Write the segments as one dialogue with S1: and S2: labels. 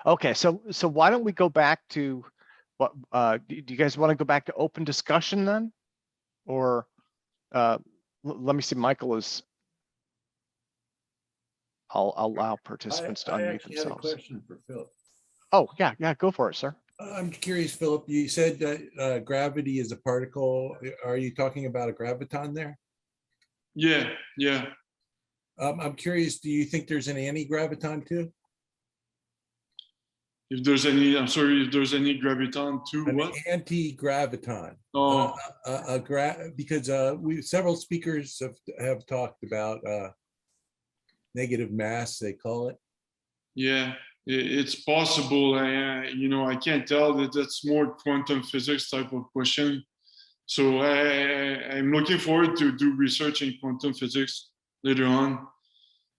S1: Okay, so why don't we go back to what? Do you guys want to go back to open discussion then, or let me see? Michael is. I'll allow participants to
S2: I
S1: unmute
S2: actually had a
S1: themselves.
S2: question for Phil.
S1: Oh yeah, go for it, sir.
S2: I'm curious, Philip, you said that gravity is a particle. Are you talking about a graviton there?
S3: Yeah.
S2: I'm curious, do you think there's an anti-graviton too?
S3: If there's any, I'm sorry, if there's any graviton too,
S2: An
S3: what?
S2: anti-graviton.
S3: Oh,
S2: Because several speakers have talked about negative mass, they call it.
S3: yeah, it's possible. I can't tell that that's more quantum physics type of question. So I'm looking forward to do research in quantum physics later on,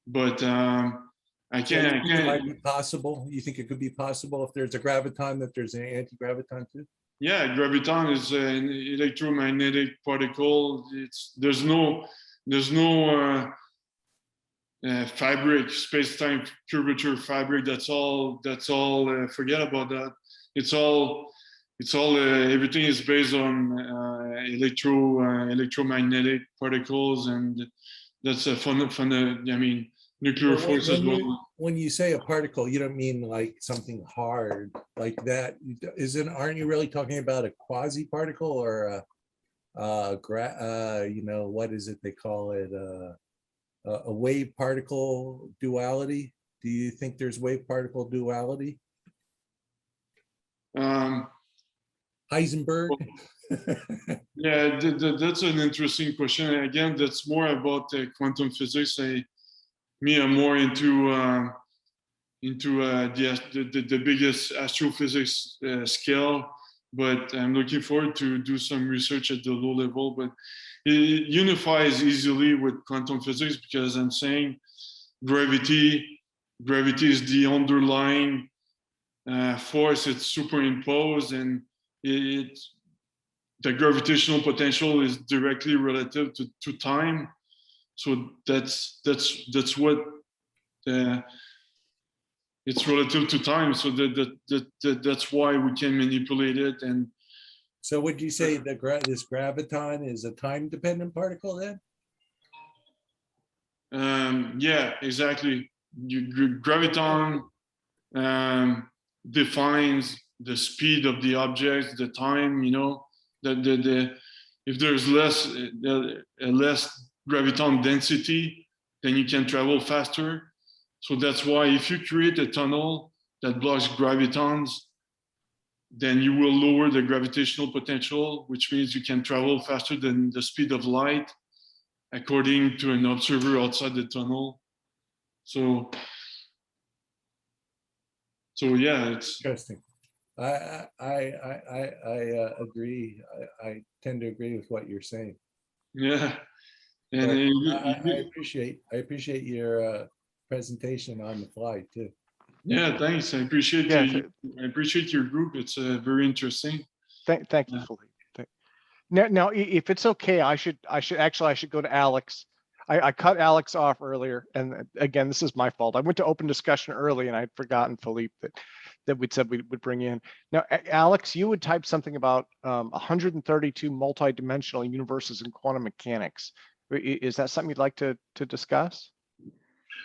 S3: but I can't.
S2: It might be possible. You think it could be possible if there's a graviton that there's an anti-graviton too?
S3: Yeah, graviton is an electromagnetic particle. There's no fabric, space-time curvature fabric. That's all. Forget about that. It's all. Everything is based on electromagnetic particles, and that's a nuclear force as well.
S2: When you say a particle, you don't mean like something hard like that. Aren't you really talking about a quasi-particle or what is it they call it? A wave particle duality? Do you think there's wave particle duality? Heisenberg?
S3: Yeah, that's an interesting question. Again, that's more about quantum physics. I'm more into the biggest astrophysics scale, but I'm looking forward to do some research at the low level. But it unifies easily with quantum physics because I'm saying gravity is the underlying force. It's superimposed, and the gravitational potential is directly relative to time. So that's what it's relative to time. So that's why we can manipulate it. And
S2: so would you say that this graviton is a time-dependent particle then?
S3: Yeah, exactly. Graviton defines the speed of the object, the time. If there's less graviton density, then you can travel faster. So that's why if you create a tunnel that blocks gravitons, then you will lower the gravitational potential, which means you can travel faster than the speed of light, according to an observer outside the tunnel. So yeah, it's
S2: interesting. I agree. I tend to agree with what you're saying.
S3: Yeah, and
S2: I appreciate your presentation on the fly too.
S3: Yeah, thanks. I appreciate you. I appreciate your group. It's very interesting.
S1: Thank you, Philippe. Now, if it's okay, I should go to Alex. I cut Alex off earlier, and again, this is my fault. I went to open discussion early, and I'd forgotten, Philippe, that we'd said we would bring you in. Now, Alex, you would type something about 132 multidimensional universes in quantum mechanics. Is that something you'd like to discuss?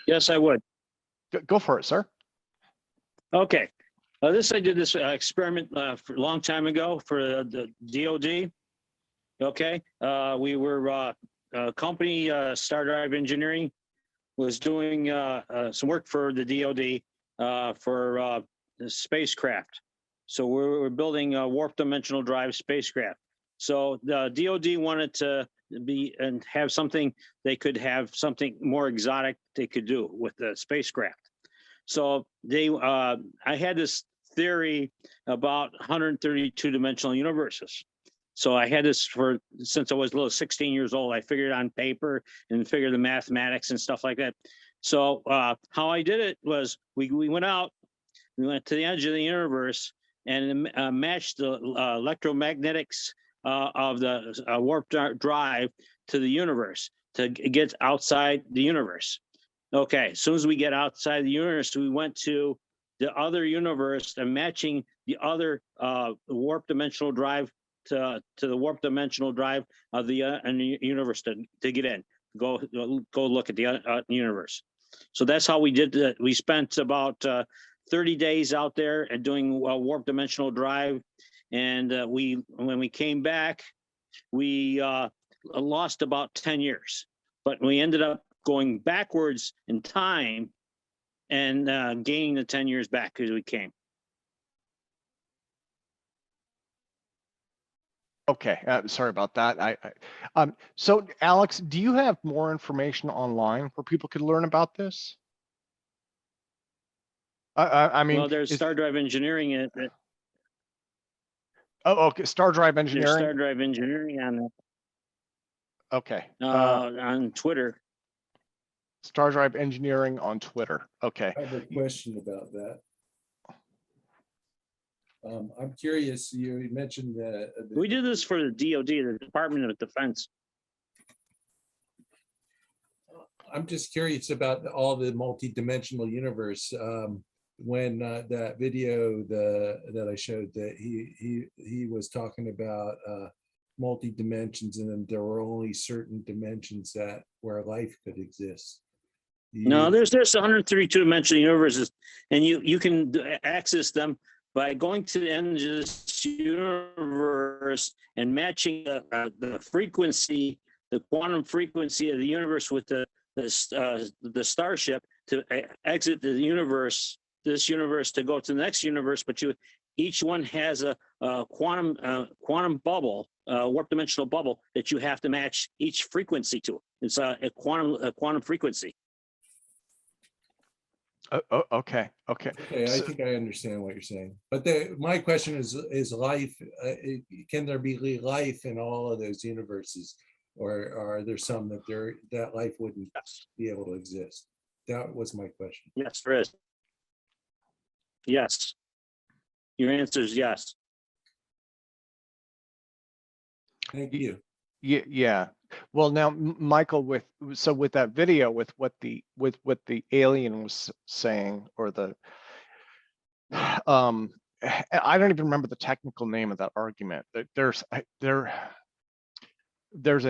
S4: Yes, I would.
S1: Go for it, sir.
S4: Okay. I did this experiment for a long time ago for the DoD. Okay. We were a company, Star Drive Engineering, was doing some work for the DoD for the spacecraft. So we were building a warp dimensional drive spacecraft. So the DoD wanted to have something, they could have something more exotic they could do with the spacecraft. So I had this theory about 132 dimensional universes. So I had this since I was 16 years old. I figured it on paper and figured the mathematics and stuff like that. So how I did it was we went out, we went to the edge of the universe and matched the electromagnetics of the warp drive to the universe to get outside the universe. Okay, as soon as we get outside the universe, we went to the other universe and matching the other warp dimensional drive to the warp dimensional drive of the universe to get in. Go look at the universe. So that's how we did that. We spent about 30 days out there and doing a warp dimensional drive. And when we came back, we lost about 10 years, but we ended up going backwards in time and gaining the 10 years back as we came.
S1: Okay, sorry about that. So Alex, do you have more information online where people could learn about this? I mean,
S4: well, there's Star Drive Engineering.
S1: Oh, okay, Star Drive
S4: There's
S1: Engineering.
S4: Star Drive Engineering on
S1: Okay.
S4: on Twitter.
S1: Star Drive Engineering on Twitter. Okay.
S2: I have a question about that. I'm curious, you mentioned that.
S4: We did this for the DoD, the Department of Defense.
S2: I'm just curious about all the multi-dimensional universe. When that video that I showed, that he was talking about multi-dimensions, and then there were only certain dimensions that where life could exist.
S4: No, there's 132 dimensional universes, and you can access them by going to the end of this universe and matching the frequency, the quantum frequency of the universe with the starship to exit the universe, this universe, to go to the next universe. But each one has a quantum bubble, warp dimensional bubble that you have to match each frequency to. It's a quantum frequency.
S1: Okay.
S2: Okay, I think I understand what you're saying. But my question is life, can there be life in all of those universes? Or are there some that life wouldn't be able to exist? That was my question.
S4: Yes, there is. Yes. Your answer is yes.
S2: Thank you.
S1: Yeah. Well, now, Michael, with that video, with what the alien was saying, or the I don't even remember the technical name of that argument. There's a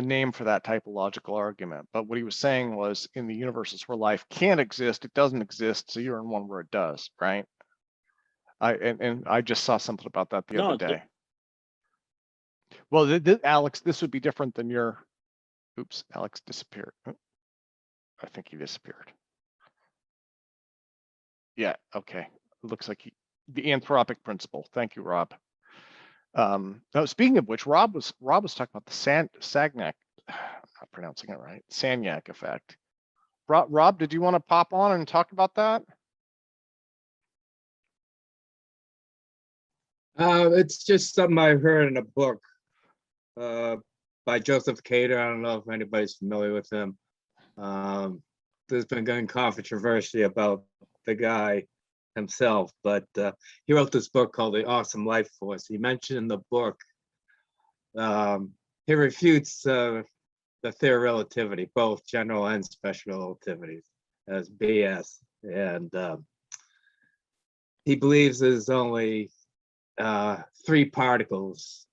S1: name for that typological argument, but what he was saying was, in the universes where life can't exist, it doesn't exist, so you're in one where it does, right? I just saw something about that the other day. Well, Alex, this would be different than your. Oops, Alex disappeared. I think he disappeared. Yeah, okay. It looks like the anthropic principle. Thank you, Rob. Now, speaking of which, Rob was talking about the Sagnac, I'm not pronouncing it right, Sagnac effect. Rob, did you want to pop on and talk about that?
S5: It's just something I heard in a book by Joseph Cater. I don't know if anybody's familiar with him. There's been controversy about the guy himself, but he wrote this book called The Awesome Life Force. He mentioned in the book, he refutes the theory of relativity, both general and special relativities, as BS. And he believes there's only 3 particles,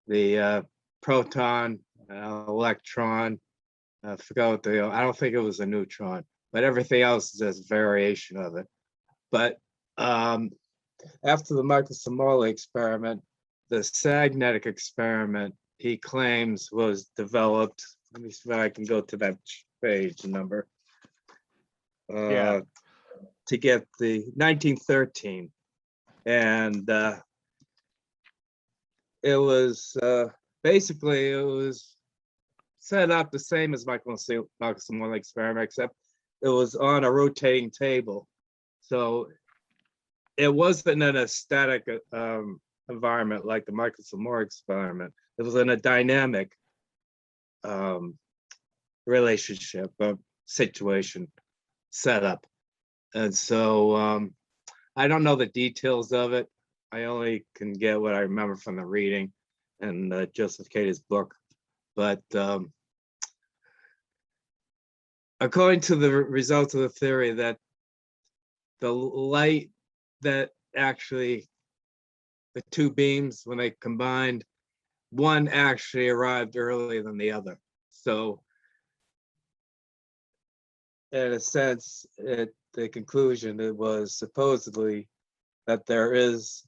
S5: the proton, electron, I forgot I don't think it was a neutron, but everything else is just variation of it. But after the Michael Samorley experiment, the Sagnac experiment, he claims, was developed. Let me see if I can go to that page number.
S1: Yeah.
S5: To get the 1913. And it was basically, it was set up the same as Michael Samorley experiment, except it was on a rotating table. So it wasn't in a static environment like the Michael Samorley experiment. It was in a dynamic relationship, situation, setup. And so I don't know the details of it. I only can get what I remember from the reading and Joseph Cater's book. But according to the results of the theory, that the light that actually the two beams, when they combined, one actually arrived earlier than the other. So in a sense, the conclusion, it was supposedly that there is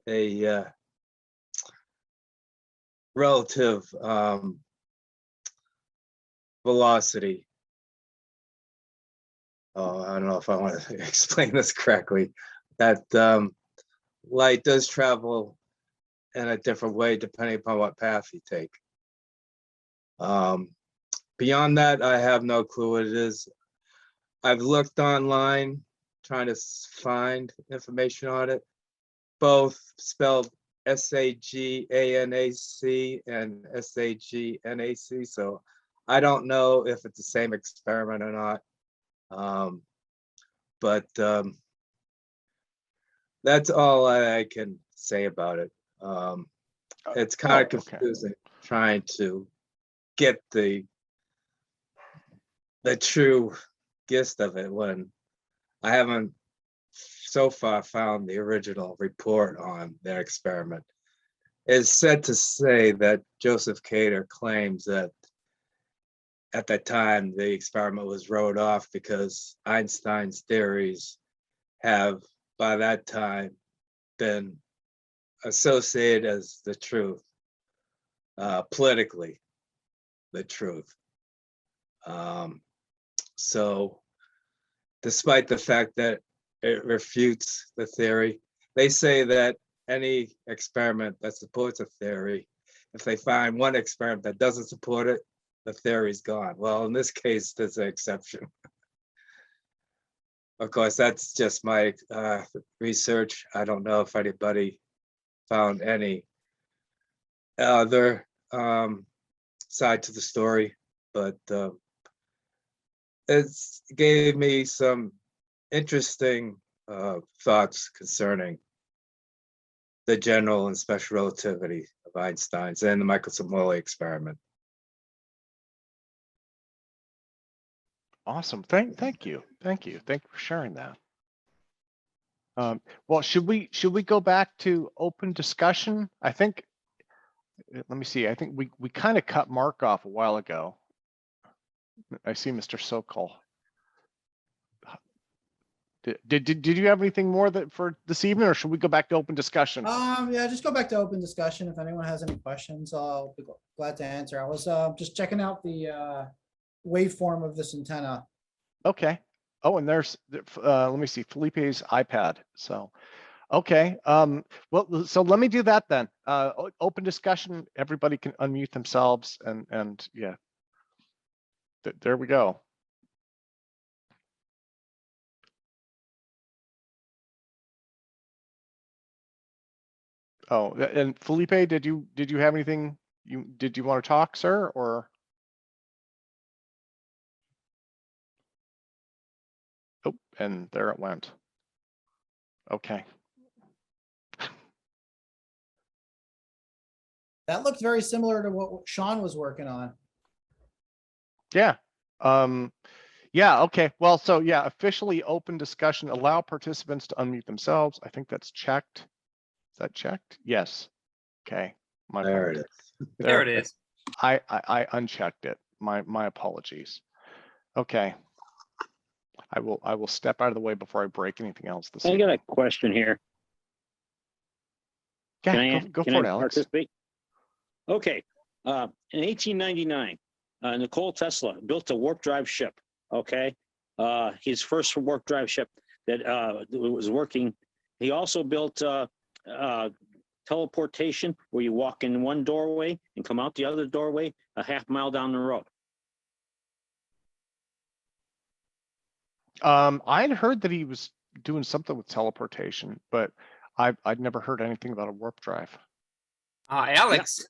S5: a relative velocity. Oh, I don't know if I want to explain this correctly, that light does travel in a different way depending upon what path you take. Beyond that, I have no clue what it is. I've looked online trying to find information on it, both spelled SAGANAC and SAGNAC. So I don't know if it's the same experiment or not. But that's all I can say about it. It's kind of confusing trying to get the true gist of it when I haven't so far found the original report on that experiment. It's said to say that Joseph Cater claims that at that time the experiment was wrote off because Einstein's theories have by that time been associated as the truth, politically the truth. So despite the fact that it refutes the theory, they say that any experiment that supports a theory, if they find one experiment that doesn't support it, the theory's gone. Well, in this case, there's an exception. Of course, that's just my research. I don't know if anybody found any other side to the story, but it gave me some interesting thoughts concerning the general and special relativity of Einstein's and the Michelson-Morley experiment.
S1: Awesome. Thank you for sharing that. Well, should we go back to open discussion? I think, let me see. I think we kind of cut Mark off a while ago. I see Mr. Sokol. Did you have anything more for this evening, or should we go back to open discussion?
S6: Yeah, just go back to open discussion. If anyone has any questions, I'll be glad to answer. I was just checking out the waveform of this antenna.
S1: Okay. Oh, and there's let me see, Felipe's iPad. So, okay. Well, so let me do that then. Open discussion. Everybody can unmute themselves, and yeah, there we go. Oh, and Felipe, did you have anything did you want to talk, sir, or? Oh, and there it went. Okay.
S6: That looked very similar to what Sean was working on.
S1: Yeah. Yeah, okay. Well, so yeah, officially open discussion, allow participants to unmute themselves. I think that's checked. Is that checked? Yes. Okay.
S5: There it is.
S7: There it is.
S1: I unchecked it. My apologies. Okay. I will step out of the way before I break anything else this
S4: I
S1: evening.
S4: got a question here.
S1: Yeah, go for it, Alex.
S4: Participate? Okay. In 1899, Nikola Tesla built a warp drive ship. Okay. His first warp drive ship that was working. He also built teleportation, where you walk in one doorway and come out the other doorway a half mile down the road.
S1: I'd heard that he was doing something with teleportation, but I'd never heard anything about a warp drive.
S7: Alex,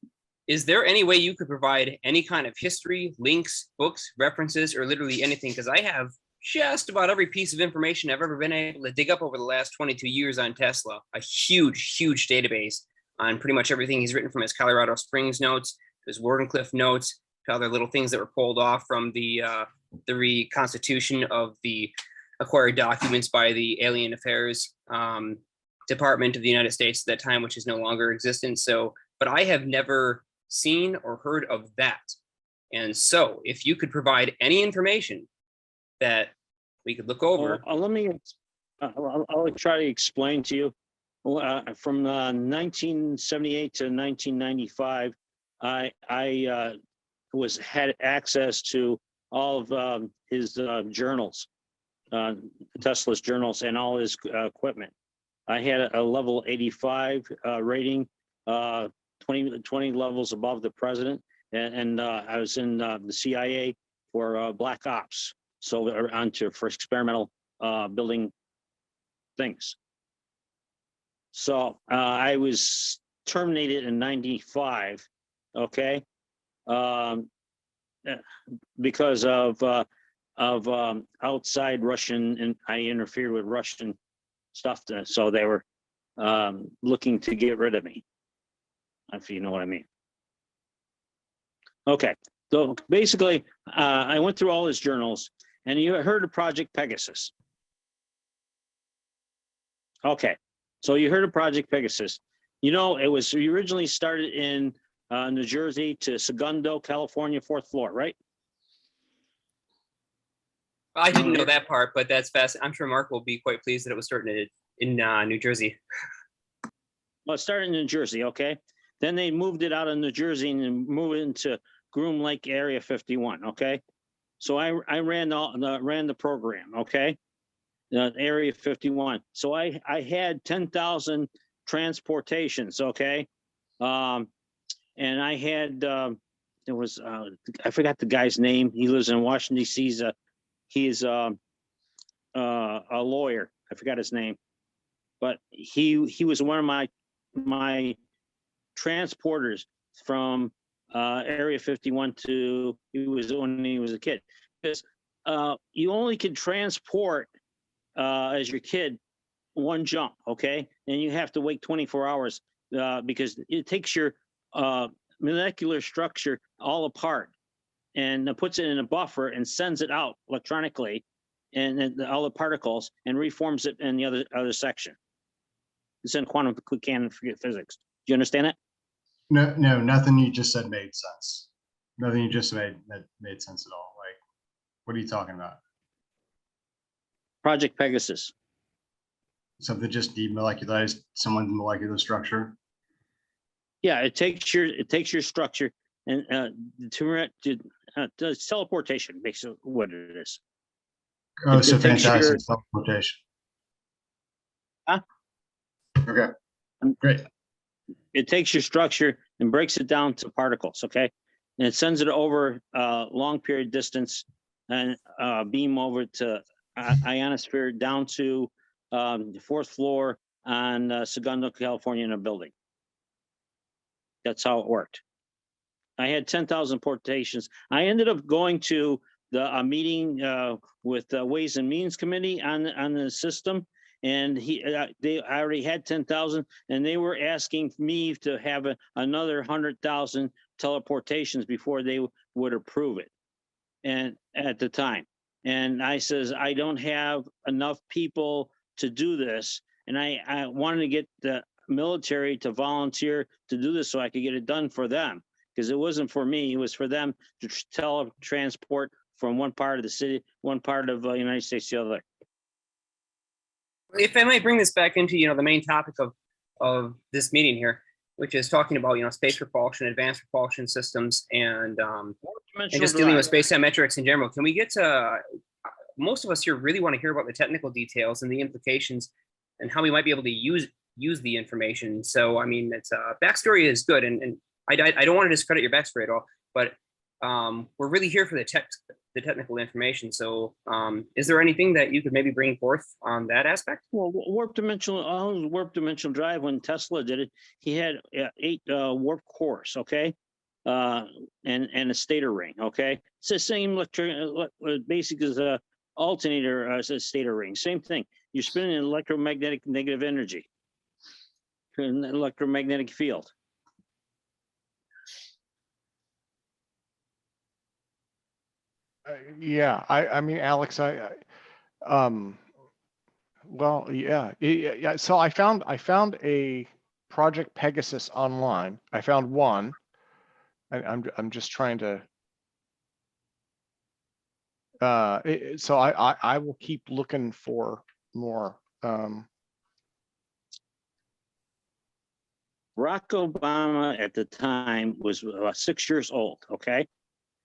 S7: is there any way you could provide any kind of history, links, books, references, or literally anything? Because I have just about every piece of information I've ever been able to dig up over the last 22 years on Tesla. A huge, huge database on pretty much everything he's written, from his Colorado Springs notes, to his Wardenclyffe notes, to other little things that were pulled off from the reconstitution of the acquired documents by the Alien Affairs Department of the United States at that time, which is no longer existent. So, but I have never seen or heard of that. And so if you could provide any information that we could look over.
S4: Let me, I'll try to explain to you. From 1978 to 1995, I had access to all of his journals, Tesla's journals, and all his equipment. I had a level 85 rating, 20 levels above the president, and I was in the CIA for black ops, so for experimental building things. So I was terminated in 95, okay, because of outside Russian, and I interfered with Russian stuff, so they were looking to get rid of me, if you know what I mean. Okay, so basically, I went through all his journals, and you heard of Project Pegasus. Okay, so you heard of Project Pegasus. You know, it was originally started in New Jersey to Segundo, California, 4th floor, right?
S7: I didn't know that part, but that's fast. I'm sure Mark will be quite pleased that it was started in New Jersey.
S4: Well, it started in New Jersey, okay? Then they moved it out of New Jersey and moved it into Groom Lake Area 51, okay? So I ran the program, okay? Area 51. So I had 10,000 transportations, okay? And I had, there was, I forgot the guy's name. He lives in Washington, D.C. He's a lawyer. I forgot his name, but he was one of my transporters from Area 51 to when he was a kid. Because you only could transport as your kid one jump, okay? And you have to wait 24 hours because it takes your molecular structure all apart and puts it in a buffer and sends it out electronically and then all the particles and reforms it in the other section. It's in quantum mechanics physics. Do you understand that?
S8: No, nothing you just said made sense. Nothing you just made sense at all. Like, what are you talking about?
S4: Project Pegasus.
S8: Something just demolecularized someone's molecular structure.
S4: Yeah, it takes your structure and does teleportation, basically what it is.
S8: Oh,
S4: It
S8: so
S4: takes
S8: fantastic teleportation.
S4: Huh?
S8: Okay, great.
S4: It takes your structure and breaks it down to particles, okay? And it sends it over a long period distance and beam over to ionosphere down to the 4th floor on Segundo, California in a building. That's how it worked. I had 10,000 portations. I ended up going to a meeting with the Ways and Means Committee on the system, and I already had 10,000, and they were asking me to have another 100,000 teleportations before they would approve it. And at the time, and I says I don't have enough people to do this, and I wanted to get the military to volunteer to do this so I could get it done for them, because it wasn't for me, it was for them to teletransport from one part of the city, one part of the United States to the other.
S7: If I might bring this back into the main topic of this meeting here, which is talking about space propulsion, advanced propulsion systems, and just dealing with space-time metrics in general. Can we get to most of us here really want to hear about the technical details and the implications and how we might be able to use the information. So I mean, it's backstory is good, and I don't want to discredit your backstory at all, but we're really here for the technical information. So is there anything that you could maybe bring forth on that aspect?
S4: Well, warp dimensional drive, when Tesla did it, he had 8 warp cores, okay? And a stator ring, okay? It's the same basically as a alternator as a stator ring, same thing. You're spinning an electromagnetic negative energy, an electromagnetic field.
S1: Yeah, I mean, Alex, Well, yeah. So I found a Project Pegasus online. I found one. I'm just trying to. So I will keep looking for more.
S4: Barack Obama at the time was 6 years old, okay?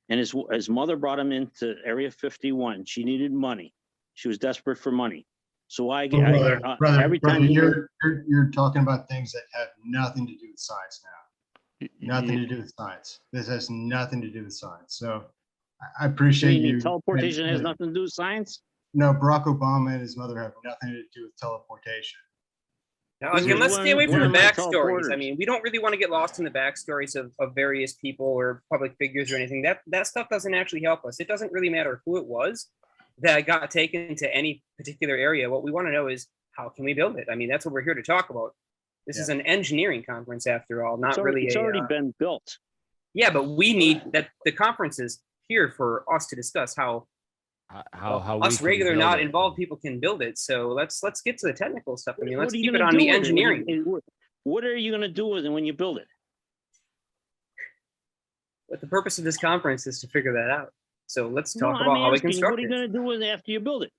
S4: And his mother brought him into Area 51. She needed money. She was desperate for money. So
S8: Brother,
S4: every time
S8: you're talking about things that have nothing to do with science now. Nothing to do with science. This has nothing to do with science. So I appreciate you.
S4: Teleportation has nothing to do with science?
S8: No, Barack Obama and his mother have nothing to do with teleportation.
S7: Now, again, let's stay away from the
S4: one of my
S7: backstories. I
S4: teleporters.
S7: mean, we don't really want to get lost in the backstories of various people or public figures or anything. That stuff doesn't actually help us. It doesn't really matter who it was that got taken to any particular area. What we want to know is, how can we build it? I mean, that's what we're here to talk about. This is an engineering conference after all, not really.
S4: It's already been built.
S7: Yeah, but we need that. The conference is here for us to discuss how us regular, not involved people can build it. So let's get to the technical stuff. I mean, let's keep it on the engineering.
S4: What are you going to do with it when you build it?
S7: But the purpose of this conference is to figure that out. So let's talk about how we construct
S4: What are you going to do with it after you build it?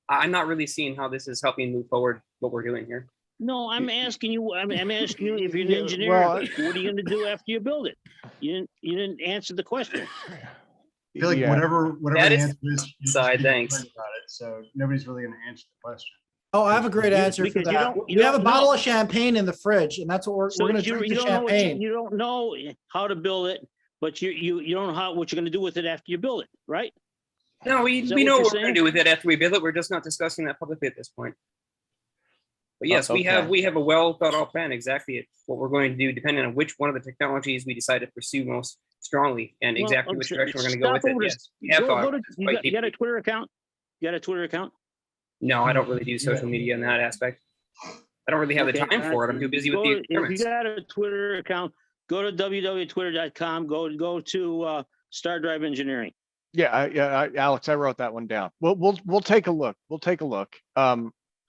S7: I'm not really seeing how this is helping move forward what we're doing here.
S4: No, I'm asking you. I'm asking you if you're an engineer.
S1: Well,
S4: what are you going to do after you build it? You didn't answer the question.
S8: I feel like whatever
S7: That
S8: the
S7: is
S8: answer is, you just
S7: side,
S8: keep
S7: thanks.
S8: complaining about it, so nobody's really going to answer the question.
S6: Oh, I have a great answer for
S4: Because you
S6: that.
S4: don't-
S6: We have a
S4: don't
S6: bottle
S4: know.
S6: of champagne in the fridge, and that's what we're going to drink the
S4: you don't know
S6: champagne.
S4: you don't know how to build it, but you don't know what you're going to do with it after you build it, right?
S7: No, we
S4: Is that
S7: know
S4: what
S7: what
S4: you're
S7: we're going to do with it after we build it. We're just not discussing that publicly at this point. But yes, we have a well thought out plan exactly what we're going to do, depending on which one of the technologies we decide to pursue most strongly, and exactly which direction we're going to go with it. Yes, we have thought about this quite
S4: You got a
S7: deeply.
S4: Twitter account? You got a Twitter account?
S7: No, I don't really do social media in that aspect. I don't really have the time for it. I'm too busy with the
S4: If
S7: experiments.
S4: you got a Twitter account, go to www.twitter.com. Go to Star Drive Engineering.
S1: Yeah, Alex, I wrote that one down. We'll take a look. We'll take a look.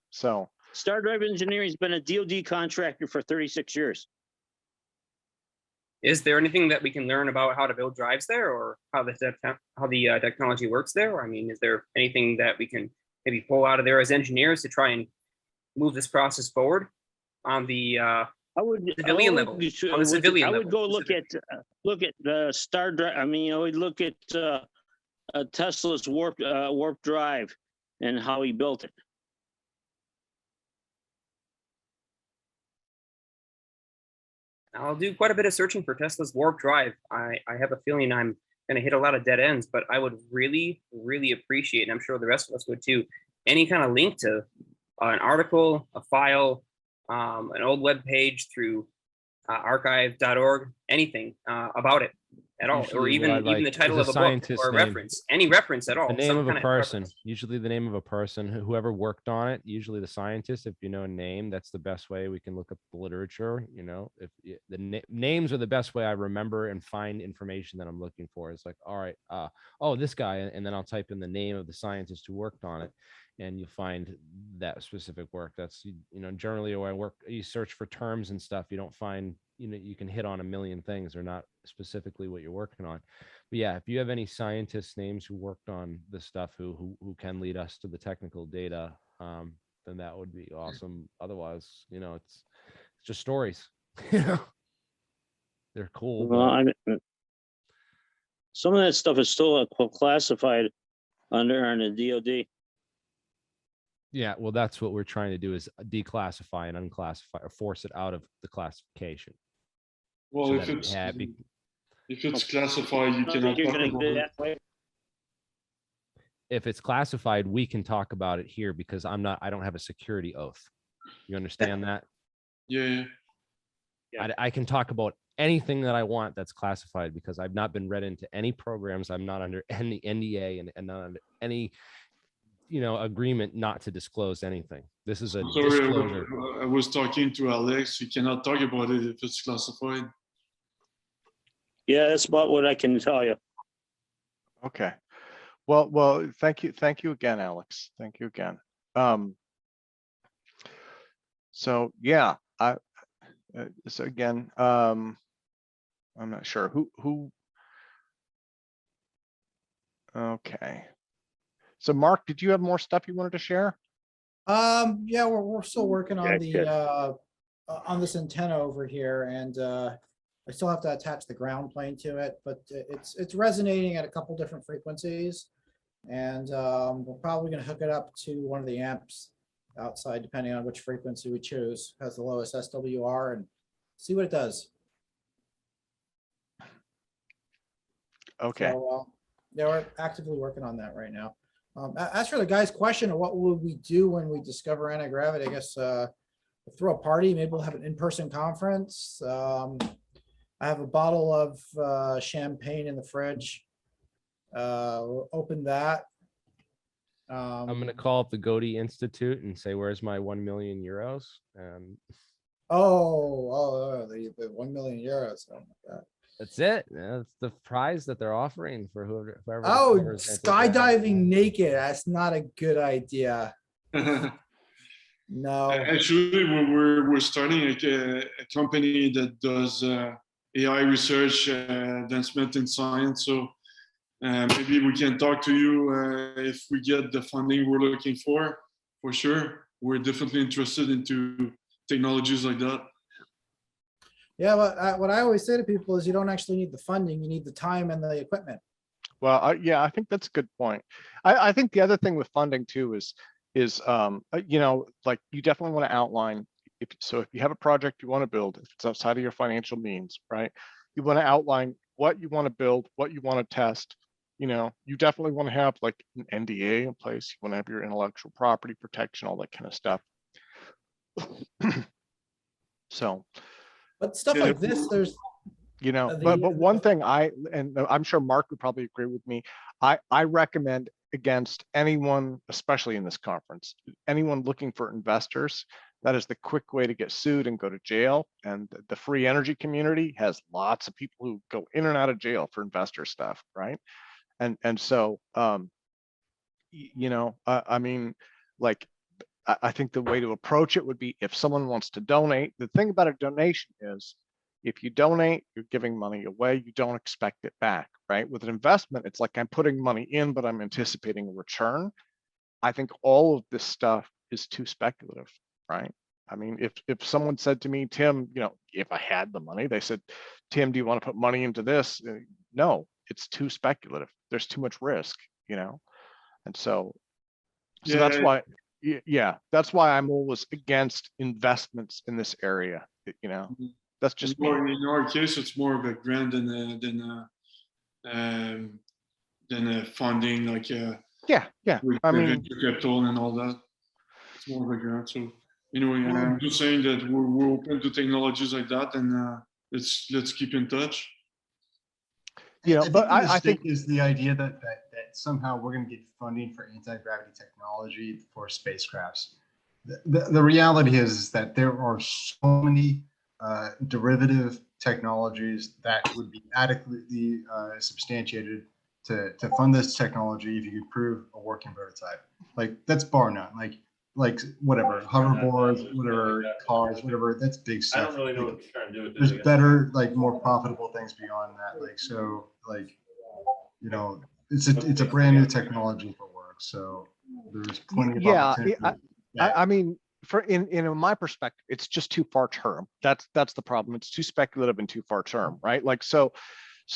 S1: So
S4: Star Drive Engineering has been a DoD contractor for 36 years.
S7: Is there anything that we can learn about how to build drives there, or how the technology works there? I mean, is there anything that we can maybe pull out of there as engineers to try and move this process forward on the civilian level? On the civilian
S4: I
S7: level,
S4: would go look at the Star Drive. I mean, I would look at Tesla's warp drive and how he built it.
S7: I'll do quite a bit of searching for Tesla's warp drive. I have a feeling I'm going to hit a lot of dead ends, but I would really, really appreciate, and I'm sure the rest of us would too, any kind of link to an article, a file, an old web page through archive.org, anything about it at all, or even the title of a book or a reference, any reference at all.
S9: The name of a person, usually the name of a person, whoever worked on it, usually the scientist. If you know a name, that's the best way we can look up the literature. You know, if the names are the best way I remember and find information that I'm looking for. It's like, all right, oh, this guy, and then I'll type in the name of the scientist who worked on it, and you'll find that specific work. That's, generally when you search for terms and stuff, you don't find, you can hit on a million things or not specifically what you're working on. But yeah, if you have any scientists' names who worked on this stuff, who can lead us to the technical data, then that would be awesome. Otherwise, it's just stories. They're cool.
S4: Well, some of that stuff is still classified under the DoD.
S9: Yeah, well, that's what we're trying to do, is declassify and unclassify, or force it out of the classification.
S3: Well,
S9: So
S3: if
S9: that
S3: it's classified, you cannot talk about it.
S9: If it's classified, we can talk about it here because I don't have a security oath. You understand that?
S3: Yeah.
S9: I can talk about anything that I want that's classified because I've not been read into any programs. I'm not under any NDA and not under any agreement not to disclose anything. This is a disclosure.
S3: I was talking to Alex. You cannot talk about it if it's classified.
S4: Yeah, that's about what I can tell you.
S1: okay. Well, thank you again, Alex. Thank you again. So yeah, so again, I'm not sure who. Okay. So Mark, did you have more stuff you wanted to share?
S6: Yeah, we're still working on
S4: Yeah,
S6: the on this antenna over here, and I still have to attach the ground plane to it, but it's resonating at a couple different frequencies, and we're probably going to hook it up to one of the amps outside, depending on which frequency we choose, has the lowest SWR, and see what it does.
S1: Okay.
S6: So, yeah, we're actively working on that right now. As for the guy's question of what would we do when we discover anti-gravity, I guess we'll throw a party. Maybe we'll have an in-person conference. I have a bottle of champagne in the fridge. We'll open that.
S9: I'm gonna call up the Godey Institute and say, "Where's my 1 million euros?"
S6: The 1 million euros. Oh my God.
S9: That's it. That's the prize that they're offering for whoever.
S6: Oh,
S9: discovers anti-gravity.
S6: skydiving naked. That's not a good idea. No.
S3: Actually, we're starting a company that does AI research, advancement in science. So maybe we can talk to you if we get the funding we're looking for sure. We're definitely interested into technologies like that.
S6: Yeah, but what I always say to people is you don't actually need the funding, you need the time and the equipment.
S1: Well, yeah, I think that's a good point. I think the other thing with funding too is you know, like you definitely want to outline if you have a project you want to build, if it's outside of your financial means, right? You want to outline what you want to build, what you want to test. You know, you definitely want to have like an NDA in place. You want to have your intellectual property protection, all that kind of stuff. So,
S6: But stuff
S3: Yeah.
S6: like this, there's
S1: you know,
S6: the-
S1: but one thing and I'm sure Mark would probably agree with me, I recommend against anyone, especially in this conference, anyone looking for investors. That is the quick way to get sued and go to jail. And the free energy community has lots of people who go in and out of jail for investor stuff, right? And so you know, I mean, like I think the way to approach it would be if someone wants to donate. The thing about a donation is if you donate, you're giving money away, you don't expect it back, right? With an investment, it's like I'm putting money in, but I'm anticipating a return. I think all of this stuff is too speculative, right? I mean, if someone said to me, Tim, you know, if I had the money, they said, Tim, do you want to put money into this? No, it's too speculative. There's too much risk, you know? And so that's why, yeah, that's why I'm always against investments in this area, you know? That's just me.
S3: In our case, it's more of a grant than a funding, like
S1: Yeah.
S3: with
S1: I mean,
S3: venture capital and all that. It's more of a grant. So anyway, I'm just saying that we're open to technologies like that, and let's keep in touch.
S1: you know, but I think
S8: is the idea that somehow we're going to get funding for anti-gravity technology for spacecrafts. The reality is that there are so many derivative technologies that would be adequately substantiated to fund this technology if you could prove a working prototype. Like that's bar none. Like whatever, hoverboards, whatever, cars, whatever, that's big stuff.
S10: I don't really know what you're trying to do with
S8: There's
S10: this.
S8: better, like more profitable things beyond that. Like, so like, you know, it's a brand new technology for work. So there's plenty of opportunity.
S1: I mean, in my perspective, it's just too far term. That's the problem. It's too speculative and too far term, right? Like so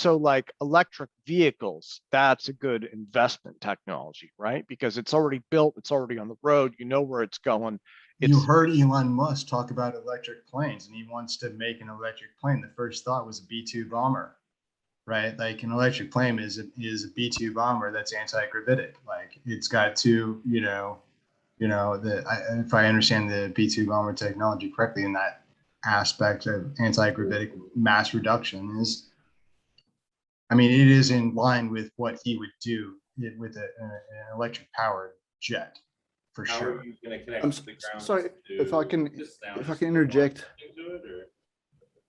S1: like electric vehicles, that's a good investment technology, right? Because it's already built, it's already on the road, you know where it's going.
S8: You heard Elon Musk talk about electric planes, and he wants to make an electric plane. The first thought was a B-2 bomber, right? Like an electric plane is a B-2 bomber that's anti-gravitic. Like it's got two, if I understand the B-2 bomber technology correctly, in that aspect of anti-gravitic mass reduction is, I mean, it is in line with what he would do with an electric powered jet, for
S10: How
S8: sure.
S10: are you going to connect
S11: I'm
S10: to the ground?
S11: sorry if I can
S10: Just
S11: interject.
S10: into it, or?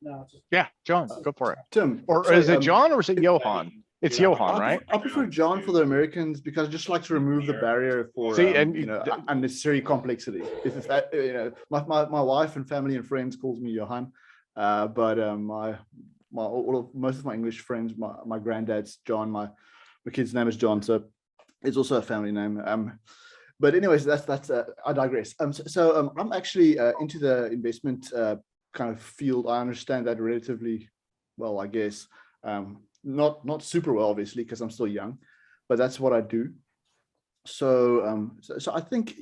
S6: No,
S1: Yeah, John, go for it.
S11: Tim,
S1: Or
S11: sorry,
S1: is it John or is it Johan? It's
S2: Yeah.
S1: Johan, right?
S10: I prefer John for the Americans because I just like to remove the barrier for
S1: See, and
S10: unnecessary complexity. If that my wife and family and friends calls me Johan, but most of my English friends, my granddad's John, my kid's name is John, so it's also a family name. But anyways, that's I digress. So I'm actually into the investment kind of field. I understand that relatively well, I guess. Not super well, obviously, because I'm still young, but that's what I do. So so I think,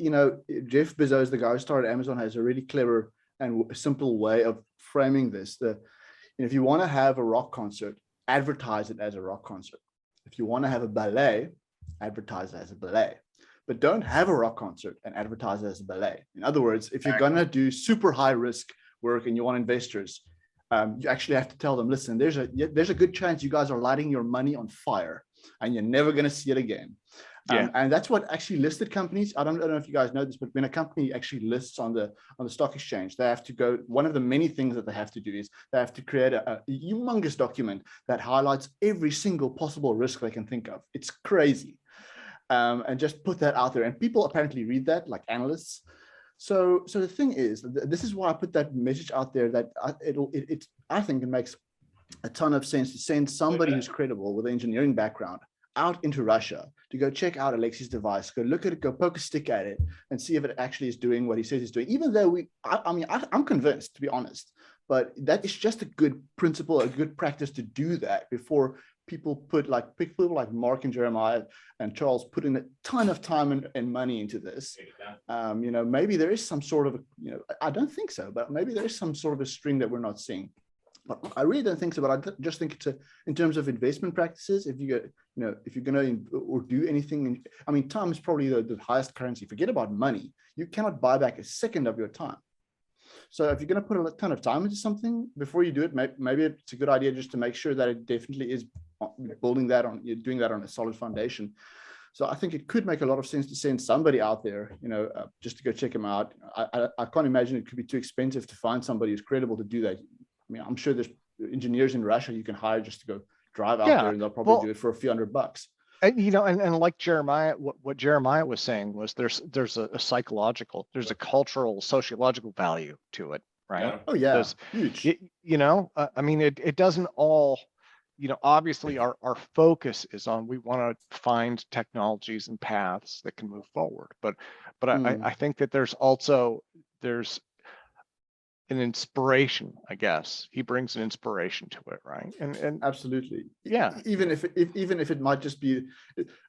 S10: Jeff Bezos, the guy who started Amazon, has a really clever and simple way of framing this. If you want to have a rock concert, advertise it as a rock concert. If you want to have a ballet, advertise it as a ballet. But don't have a rock concert and advertise it as a ballet. In other words, if you're going to do super high risk work and you want investors, you actually have to tell them, listen, there's a good chance you guys are lighting your money on fire and you're never going to see it again. And that's what actually listed companies, I don't know if you guys know this, but when a company actually lists on the stock exchange, they have to go, one of the many things that they have to do is they have to create a humongous document that highlights every single possible risk they can think of. It's crazy. And just put that out there. And people apparently read that, like analysts. So the thing is, this is why I put that message out there, that I think it makes a ton of sense to send somebody who's credible with an engineering background out into Russia to go check out Alexey's device, go look at it, go poke a stick at it and see if it actually is doing what he says it's doing. Even though I'm convinced, to be honest, but that is just a good principle, a good practice to do that before people people like Mark and Jeremiah and Charles put in a ton of time and money into this. Maybe there is some sort of, I don't think so, but maybe there is some sort of a string that we're not seeing. But I really don't think so. But I just think it's in terms of investment practices, if you're going to or do anything, time is probably the highest currency. Forget about money. You cannot buy back a second of your time. So if you're going to put a ton of time into something before you do it, maybe it's a good idea just to make sure that it definitely is doing that on a solid foundation. So I think it could make a lot of sense to send somebody out there, just to go check them out. I can't imagine it could be too expensive to find somebody who's credible to do that. I'm sure there's engineers in Russia you can hire just to go drive out there, and they'll probably do it for a few $100.
S1: And like Jeremiah, what Jeremiah was saying was there's a psychological, there's a cultural, sociological value to it, right?
S10: Yeah. Oh yeah, huge.
S1: It doesn't all, obviously our focus is on, we want to find technologies and paths that can move forward, but I think that there's an inspiration, I guess. He brings an inspiration to it, right? And
S10: absolutely,
S1: yeah.
S10: Even if it might just be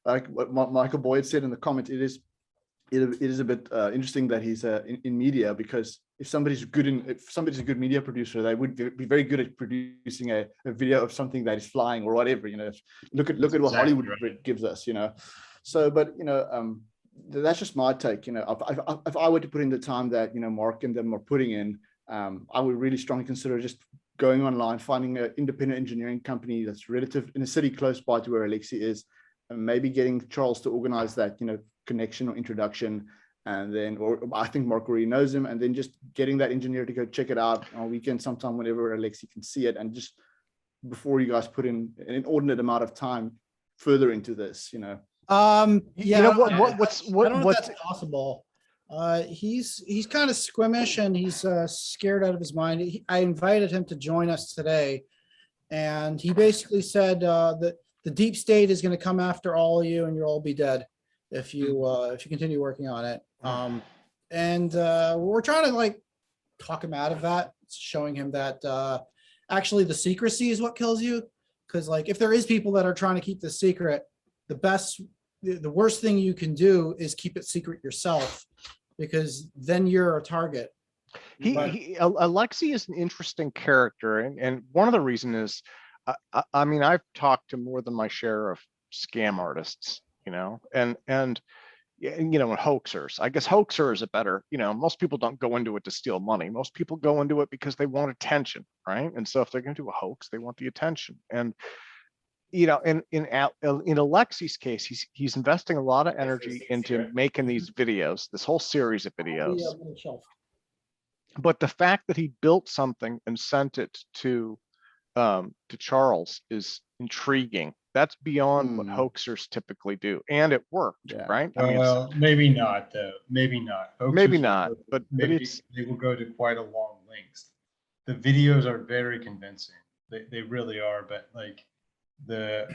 S10: like what Michael Boyd said in the comment, it is a bit interesting that he's in media, because if somebody's a good media producer, they would be very good at producing a video of something that is flying or whatever. Look at what Hollywood gives us. So, but that's just my take. If I were to put in the time that Mark and them are putting in, I would really strongly consider just going online, finding an independent engineering company that's relative in a city close by to where Alexey is, and maybe getting Charles to organize that, connection or introduction. And then, or I think Mark already knows him, and then just getting that engineer to go check it out on a weekend sometime whenever Alexey can see it. And just before you guys put in an inordinate amount of time further into this,
S6: yeah, I don't know if that's possible. He's kind of squeamish, and he's scared out of his mind. I invited him to join us today, and he basically said that the deep state is going to come after all of you, and you'll all be dead if you continue working on it. And we're trying to talk him out of that, showing him that actually the secrecy is what kills you. Because if there is people that are trying to keep the secret, the worst thing you can do is keep it secret yourself, because then you're a target.
S1: Alexey is an interesting character, and one of the reasons is, I've talked to more than my share of scam artists, and hoaxers. I guess hoaxer is a better, most people don't go into it to steal money. Most people go into it because they want attention, right? And so if they're going to do a hoax, they want the attention. And in Alexey's case, he's investing a lot of energy into making these videos, this whole series of videos. But the fact that he built something and sent it to Charles is intriguing, That's beyond what
S10: Hmm.
S1: hoaxers typically do, and it worked,
S10: Yeah.
S1: right? I mean,
S8: Well, maybe not though. Maybe not.
S1: maybe
S8: Hoaxers will
S1: not,
S8: go-
S1: but
S8: maybe
S1: it's
S8: they will go to quite a long length. The videos are very convincing. They really are. But like the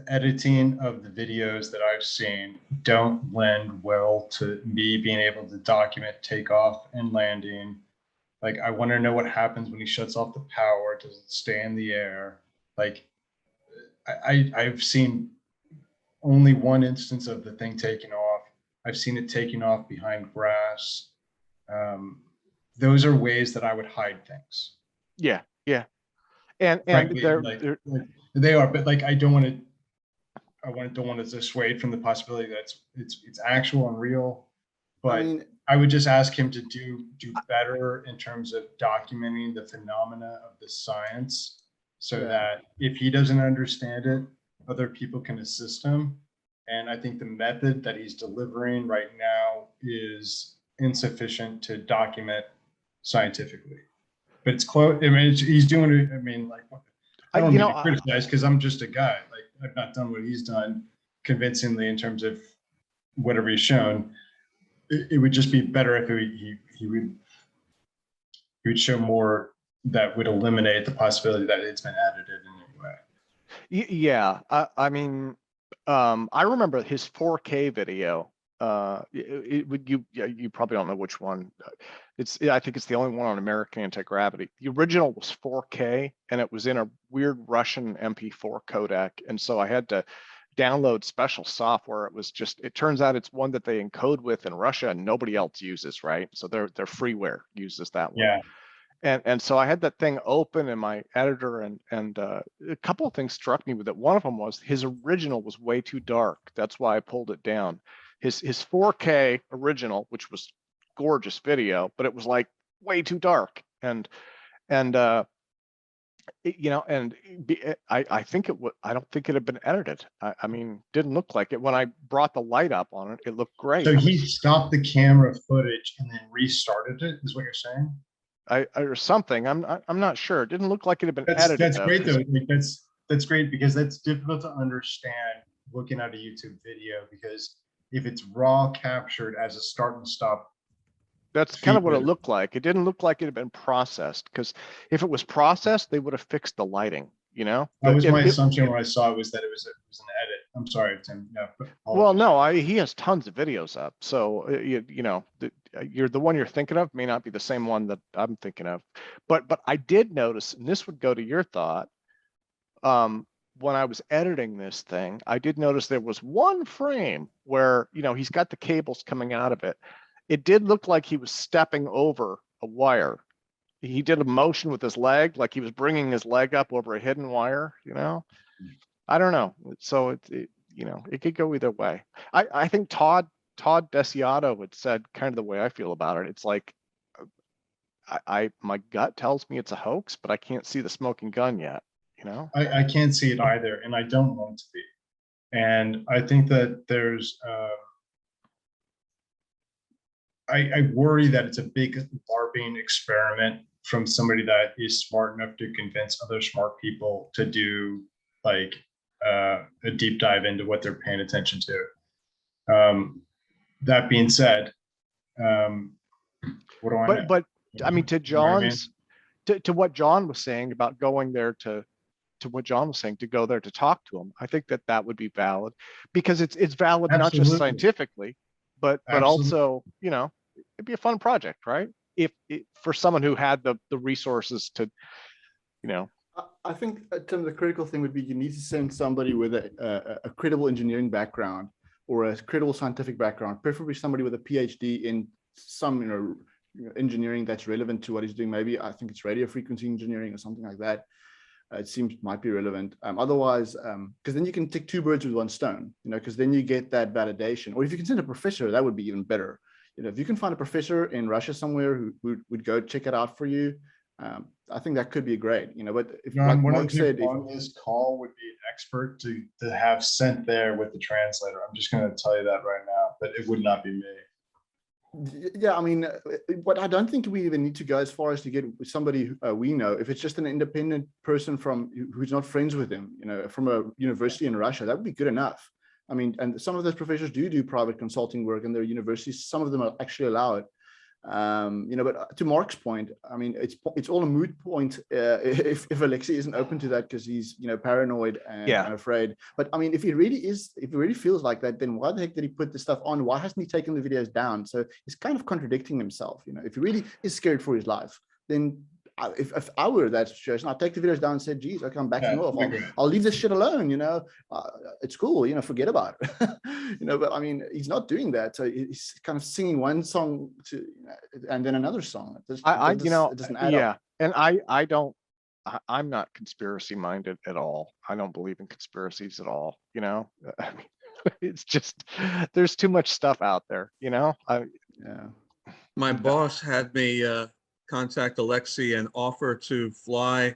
S8: editing of the videos that I've seen don't lend well to me being able to document takeoff and landing. Like I want to know what happens when he shuts off the power. Does it stay in the air? Like I've seen only one instance of the thing taking off. I've seen it taking off behind grass. Those are ways that I would hide things.
S1: yeah, yeah, and
S8: Frankly,
S1: they're
S8: like they are, but like I don't want to. Don't want to dissuade from the possibility that it's actual and real. But
S10: I mean,
S8: I would just ask him to do better in terms of documenting the phenomena of the science, so
S10: Yeah.
S8: that if he doesn't understand it, other people can assist him. And I think the method that he's delivering right now is insufficient to document scientifically. But it's close. I mean, he's doing it. I mean, like, I don't
S1: you
S8: mean
S1: know,
S8: to criticize because I'm just a guy. Like, I've not done what he's done convincingly in terms of whatever he's shown. It would just be better if he would show more that would eliminate the possibility that it's been edited in any way.
S1: Yeah, I mean, I remember his 4K video. You probably don't know which one. I think it's the only one on American Anti-Gravity. The original was 4K, and it was in a weird Russian MP4 codec, and so I had to download special software. It turns out it's one that they encode with in Russia and nobody else uses, right? So their freeware uses that one.
S8: Yeah.
S1: And so I had that thing open in my editor, and a couple of things struck me with it. One of them was his original was way too dark. That's why I pulled it down. His 4K original, which was gorgeous video, but it was like way too dark. I think I don't think it had been edited. I mean, didn't look like it. When I brought the light up on it, it looked great.
S8: So he stopped the camera footage and then restarted it, is what you're saying?
S1: Or something. I'm not sure. It didn't look like it had been edited.
S8: That's
S1: though,
S8: great though. Like, that's great because that's difficult to understand looking at a YouTube video, because if it's raw captured as a start and stop,
S1: That's kind of what it
S8: feed.
S1: looked like. It didn't look like it had been processed, because if it was processed, they would have fixed the lighting, you know?
S8: That was
S1: But
S8: my assumption when I saw it, was that it was an edit. I'm sorry, Tim. No,
S1: well, no, he has tons of videos up. So, you're the one you're thinking of may not be the same one that I'm thinking of. But I did notice, and this would go to your thought, when I was editing this thing, I did notice there was one frame where, he's got the cables coming out of it. It did look like he was stepping over a wire. He did a motion with his leg, like he was bringing his leg up over a hidden wire, I don't know. So it could go either way. I think Todd Desiato had said kind of the way I feel about it. It's like, my gut tells me it's a hoax, but I can't see the smoking gun yet,
S8: I can't see it either, and I don't want it to be. And I think that there's, I worry that it's a big LARPing experiment from somebody that is smart enough to convince other smart people to do like a deep dive into what they're paying attention to. That being said, what do I know?
S1: But I mean, to
S8: You know what I mean?
S1: John's, to what John was saying about going there to what John was saying, to go there to talk to him, I think that would be valid, because it's valid not just
S8: Absolutely.
S1: scientifically, but also, it'd be a fun project, right? If for someone who had the resources to,
S10: I think, Tim, the critical thing would be you need to send somebody with a credible engineering background or a credible scientific background, preferably somebody with a PhD in some, engineering that's relevant to what he's doing. Maybe I think it's radio frequency engineering or something like that. It seems might be relevant. Otherwise, because then you can take two birds with one stone, because then you get that validation. Or if you can send a professor, that would be even better. If you can find a professor in Russia somewhere who would go check it out for you, I think that could be great. But if,
S8: John,
S10: like
S8: one
S10: Mark
S8: of the people
S10: said,
S8: on this call would be an expert to have sent there with the translator. I'm just going to tell you that right now, but it would not be me.
S10: Yeah, I mean, but I don't think we even need to go as far as to get somebody we know. If it's just an independent person from who's not friends with him, you know, from a university in Russia, that would be good enough. I mean, and some of those professors do private consulting work in their universities. Some of them are actually allow it. You know, but to Mark's point, I mean, it's all a moot point if Alexey isn't open to that because he's, you know, paranoid and afraid. But I mean, if he really feels like that, then why the heck did he put the stuff on? Why hasn't he taken the videos down? So he's kind of contradicting himself. You know, if he really is scared for his life, then if I were that situation, I'd take the videos down and say, geez, okay, I'm backing off. I'll leave this shit alone, you know, it's cool, you know, forget about it. You know, but I mean, he's not doing that. So he's kind of singing one song and then another song.
S1: You know,
S10: it doesn't add up.
S1: And I'm not conspiracy minded at all. I don't believe in conspiracies at all. You know, I mean, it's just, there's too much stuff out there, you know?
S10: Yeah.
S11: My boss had me contact Alexey and offer to fly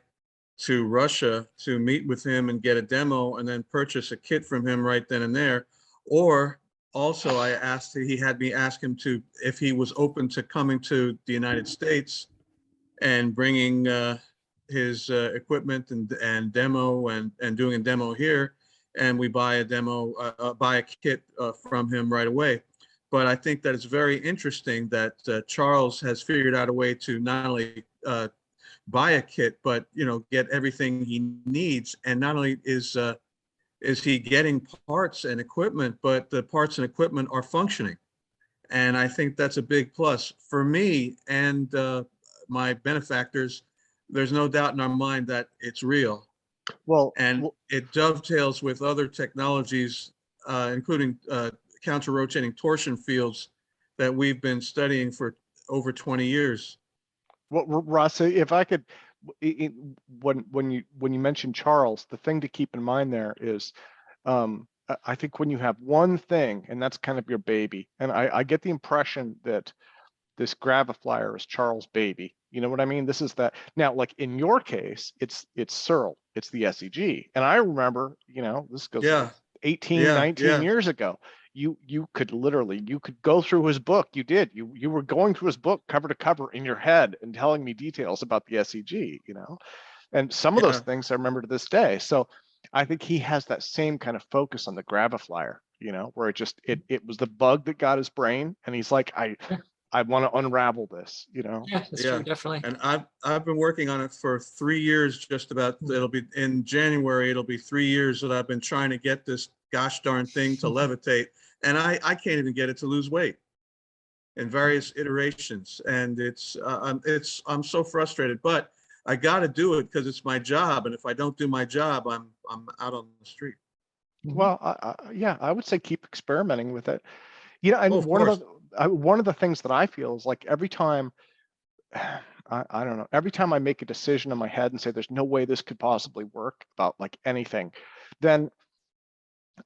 S11: to Russia to meet with him and get a demo and then purchase a kit from him right then and there. Or also he had me ask him if he was open to coming to the United States and bringing his equipment and demo and doing a demo here. And we buy a kit from him right away. But I think that it's very interesting that Charles has figured out a way to not only buy a kit, but, you know, get everything he needs. And not only is he getting parts and equipment, but the parts and equipment are functioning. And I think that's a big plus for me and my benefactors. There's no doubt in our mind that it's real.
S1: Well,
S11: and it dovetails with other technologies, including counter-rotating torsion fields that we've been studying for over 20 years.
S1: Well, Russ, if I could, when you mentioned Charles, the thing to keep in mind there is, I think when you have one thing, and that's kind of your baby, and I get the impression that this Graviflyer is Charles' baby. You know what I mean? This is that. Now, like in your case, it's Searle, it's the SEG. And I remember, you know, this goes 19 years ago. You could go through his book. You were going through his book cover to cover in your head and telling me details about the SEG, you know, and some of those things I remember to this day. So I think he has that same kind of focus on the Graviflyer, you know, where it was the bug that got his brain, and he's like, I want to unravel this, you know.
S12: Yeah, that's true, definitely.
S11: And I've been working on it for 3 years, just about. It'll be in January. It'll be 3 years that I've been trying to get this gosh darn thing to levitate, and I can't even get it to lose weight in various iterations. And I'm so frustrated, but I got to do it because it's my job. And if I don't do my job, I'm out on the street.
S1: Well, I would say keep experimenting with it. You know, and one of the things that I feel is like every time, I don't know, every time I make a decision in my head and say there's no way this could possibly work about like anything, then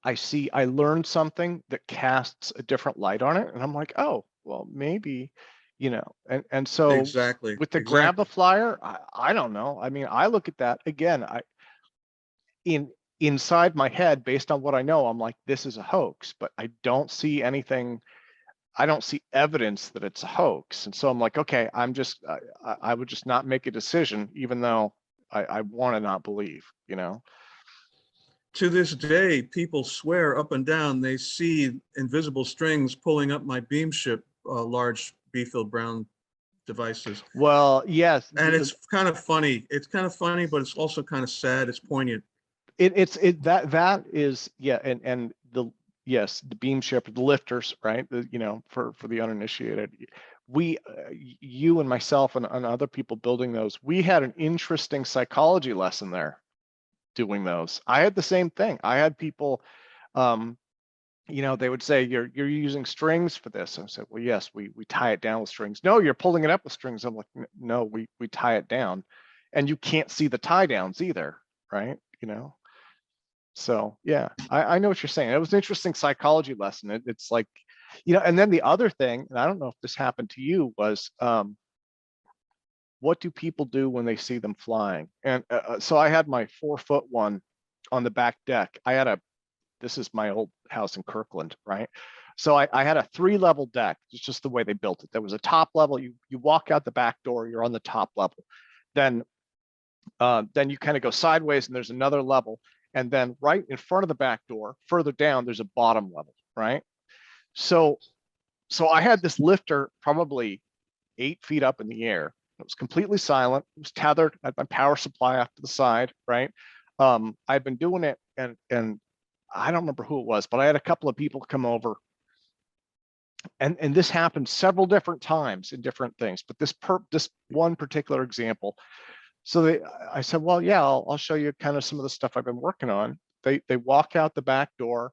S1: I learned something that casts a different light on it, and I'm like, oh, well, maybe, you know, and so
S11: exactly
S1: with the Graviflyer, I don't know. I mean, I look at that again. Inside my head, based on what I know, I'm like, this is a hoax, but I don't see anything. I don't see evidence that it's a hoax. And so I'm like, okay, I would just not make a decision, even though I want to not believe, you know.
S11: To this day, people swear up and down they see invisible strings pulling up my beam ship, large B-field Brown devices.
S1: Well, yes.
S11: And it's kind of funny. It's kind of funny, but it's also kind of sad. It's poignant.
S1: That is, yeah. And the beam ship, the lifters, right? You know, for the uninitiated, you and myself and other people building those, we had an interesting psychology lesson there doing those. I had the same thing. I had people, you know, they would say, you're using strings for this. And I said, well, yes, we tie it down with strings. No, you're pulling it up with strings. I'm like, no, we tie it down, and you can't see the tie downs either, right? You know. So yeah, I know what you're saying. It was an interesting psychology lesson. It's like, you know, and then the other thing, and I don't know if this happened to you, was what do people do when they see them flying? And so I had my 4-foot one on the back deck. This is my old house in Kirkland, right? So I had a 3-level deck. It's just the way they built it. There was a top level. You walk out the back door, you're on the top level. Then you kind of go sideways and there's another level. And then right in front of the back door, further down, there's a bottom level, right? So I had this lifter probably 8 feet up in the air. It was completely silent. It was tethered at my power supply off to the side, right? I've been doing it, and I don't remember who it was, but I had a couple of people come over, and this happened several different times in different things. But this one particular example. So I said, well, yeah, I'll show you kind of some of the stuff I've been working on. They walk out the back door,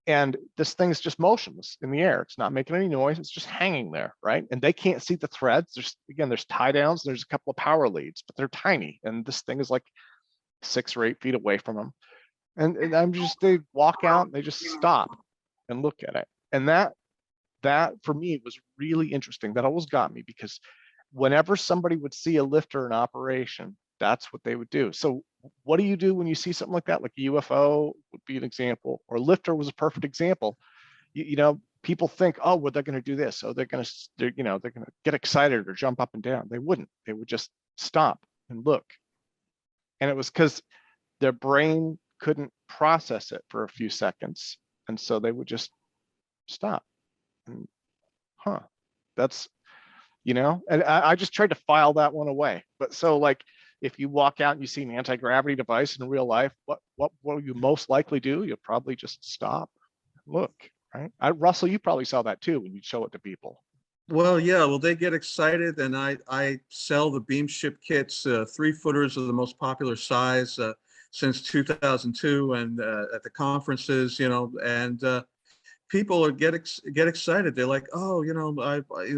S1: and this thing's just motionless in the air. It's not making any noise. It's just hanging there, right? And they can't see the threads. There's tie downs. There's a couple of power leads, but they're tiny. And this thing is like 6 or 8 feet away from them. And they walk out and they just stop and look at it. And that for me was really interesting. That always got me, because whenever somebody would see a lifter in operation, that's what they would do. So what do you do when you see something like that? Like a UFO would be an example, or lifter was a perfect example. You know, people think, oh, well, they're going to do this. Oh, they're going to get excited or jump up and down. They wouldn't. They would just stop and look. And it was because their brain couldn't process it for a few seconds. And so they would just stop. And, that's, and I just tried to file that one away. But so, like, if you walk out and you see an anti-gravity device in real life, what will you most likely do? You'll probably just stop, look, right? Russell, you probably saw that too when you show it to people.
S11: Well, yeah, well, they get excited, and I sell the beam ship kits, 3-footers are the most popular size since 2002, and at the conferences, and people get excited. They're like, oh,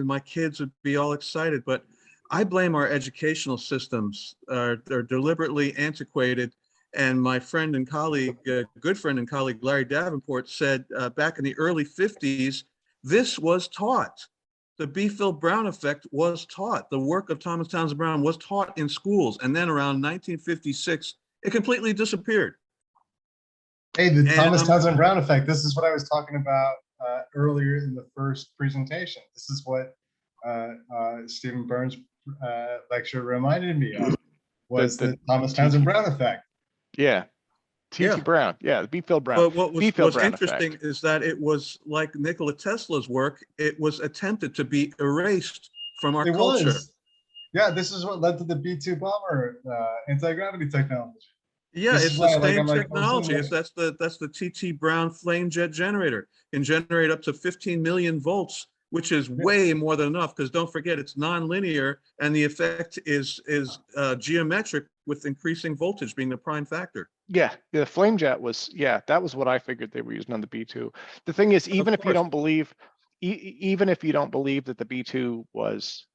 S11: my kids would be all excited, but I blame our educational systems. They're deliberately antiquated. And my friend and colleague, good friend and colleague, Larry Davenport said back in the early 50s, this was taught. The B. Phil Brown effect was taught. The work of Thomas Townsend Brown was taught in schools. And then around 1956, it completely disappeared.
S8: Hey, the Thomas Townsend Brown effect. This is what I was talking about earlier in the first presentation. This is what Stephen Burns' lecture reminded me of, was the Thomas Townsend Brown effect.
S1: Yeah. T.T. Brown. Yeah, the B. Phil Brown.
S11: But what was interesting effect is that it was like Nikola Tesla's work. It was attempted to be erased from our culture.
S8: Yeah, this is what led to the B-2 bomber anti-gravity technology.
S11: Yeah, it's the same technology. That's the T.T. Brown flame jet generator. Can generate up to 15 million volts, which is way more than enough, because don't forget it's non-linear, and the effect is geometric, with increasing voltage being the prime factor.
S1: Yeah, the flame jet was, that was what I figured they were using on the B2. The thing is, even if you don't believe that the B2 was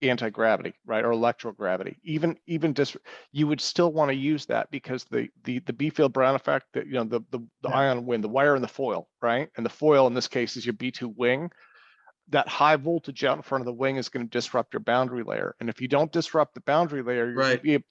S1: anti-gravity, right, or electrogravity, even just, you would still want to use that, because the B. Phil Brown effect, that the ion wind, the wire and the foil, right, and the foil in this case is your B2 wing. That high voltage out in front of the wing is going to disrupt your boundary layer, and if you don't disrupt the boundary layer,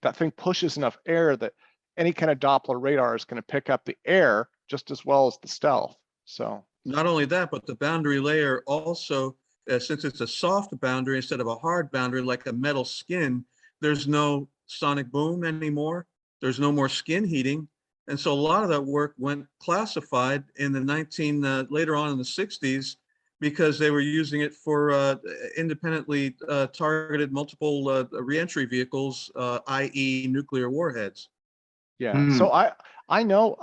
S1: that thing pushes enough air that any kind of Doppler radar is going to pick up the air just as well as the stealth. So
S11: not only that, but the boundary layer also, since it's a soft boundary instead of a hard boundary like a metal skin, there's no sonic boom anymore. There's no more skin heating. And so a lot of that work went classified in the later on in the 60s, because they were using it for independently targeted multiple reentry vehicles, i.e. nuclear warheads.
S1: Yeah, so I know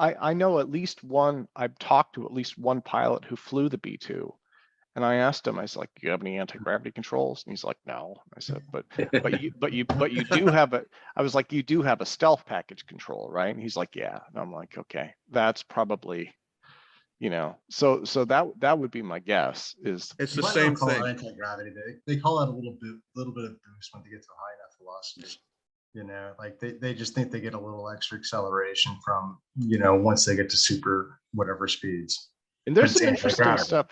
S1: at least one, I've talked to at least one pilot who flew the B2, and I asked him, I was like, do you have any anti-gravity controls? And he's like, no. I said, but you do have I was like, you do have a stealth package control, right? And he's like, yeah. And I'm like, okay, that's probably, so that would be my guess. Is
S11: it's the same thing.
S8: Anti-gravity. They call that a little bit of boost when they get to high enough velocity. Like they just think they get a little extra acceleration from, once they get to super whatever speeds.
S1: And there's some interesting stuff.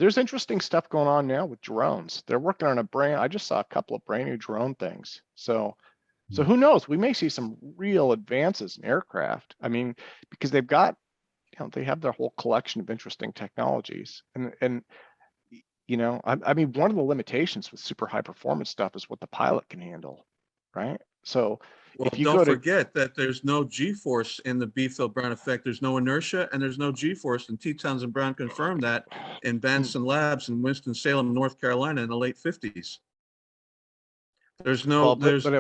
S1: There's interesting stuff going on now with drones. They're working on I just saw a couple of brand new drone things. So who knows? We may see some real advances in aircraft. I mean, because they've got they have their whole collection of interesting technologies. And I mean, one of the limitations with super high performance stuff is what the pilot can handle, right? So
S11: Well,
S1: if you
S11: don't
S1: go to,
S11: forget that there's no G-force in the B-Phil-Brown effect. There's no inertia and there's no G-force. And T. Townsend Brown confirmed that in Benson Labs in Winston-Salem, North Carolina in the late 50s. There's no,
S1: well, but,
S11: there's,
S1: but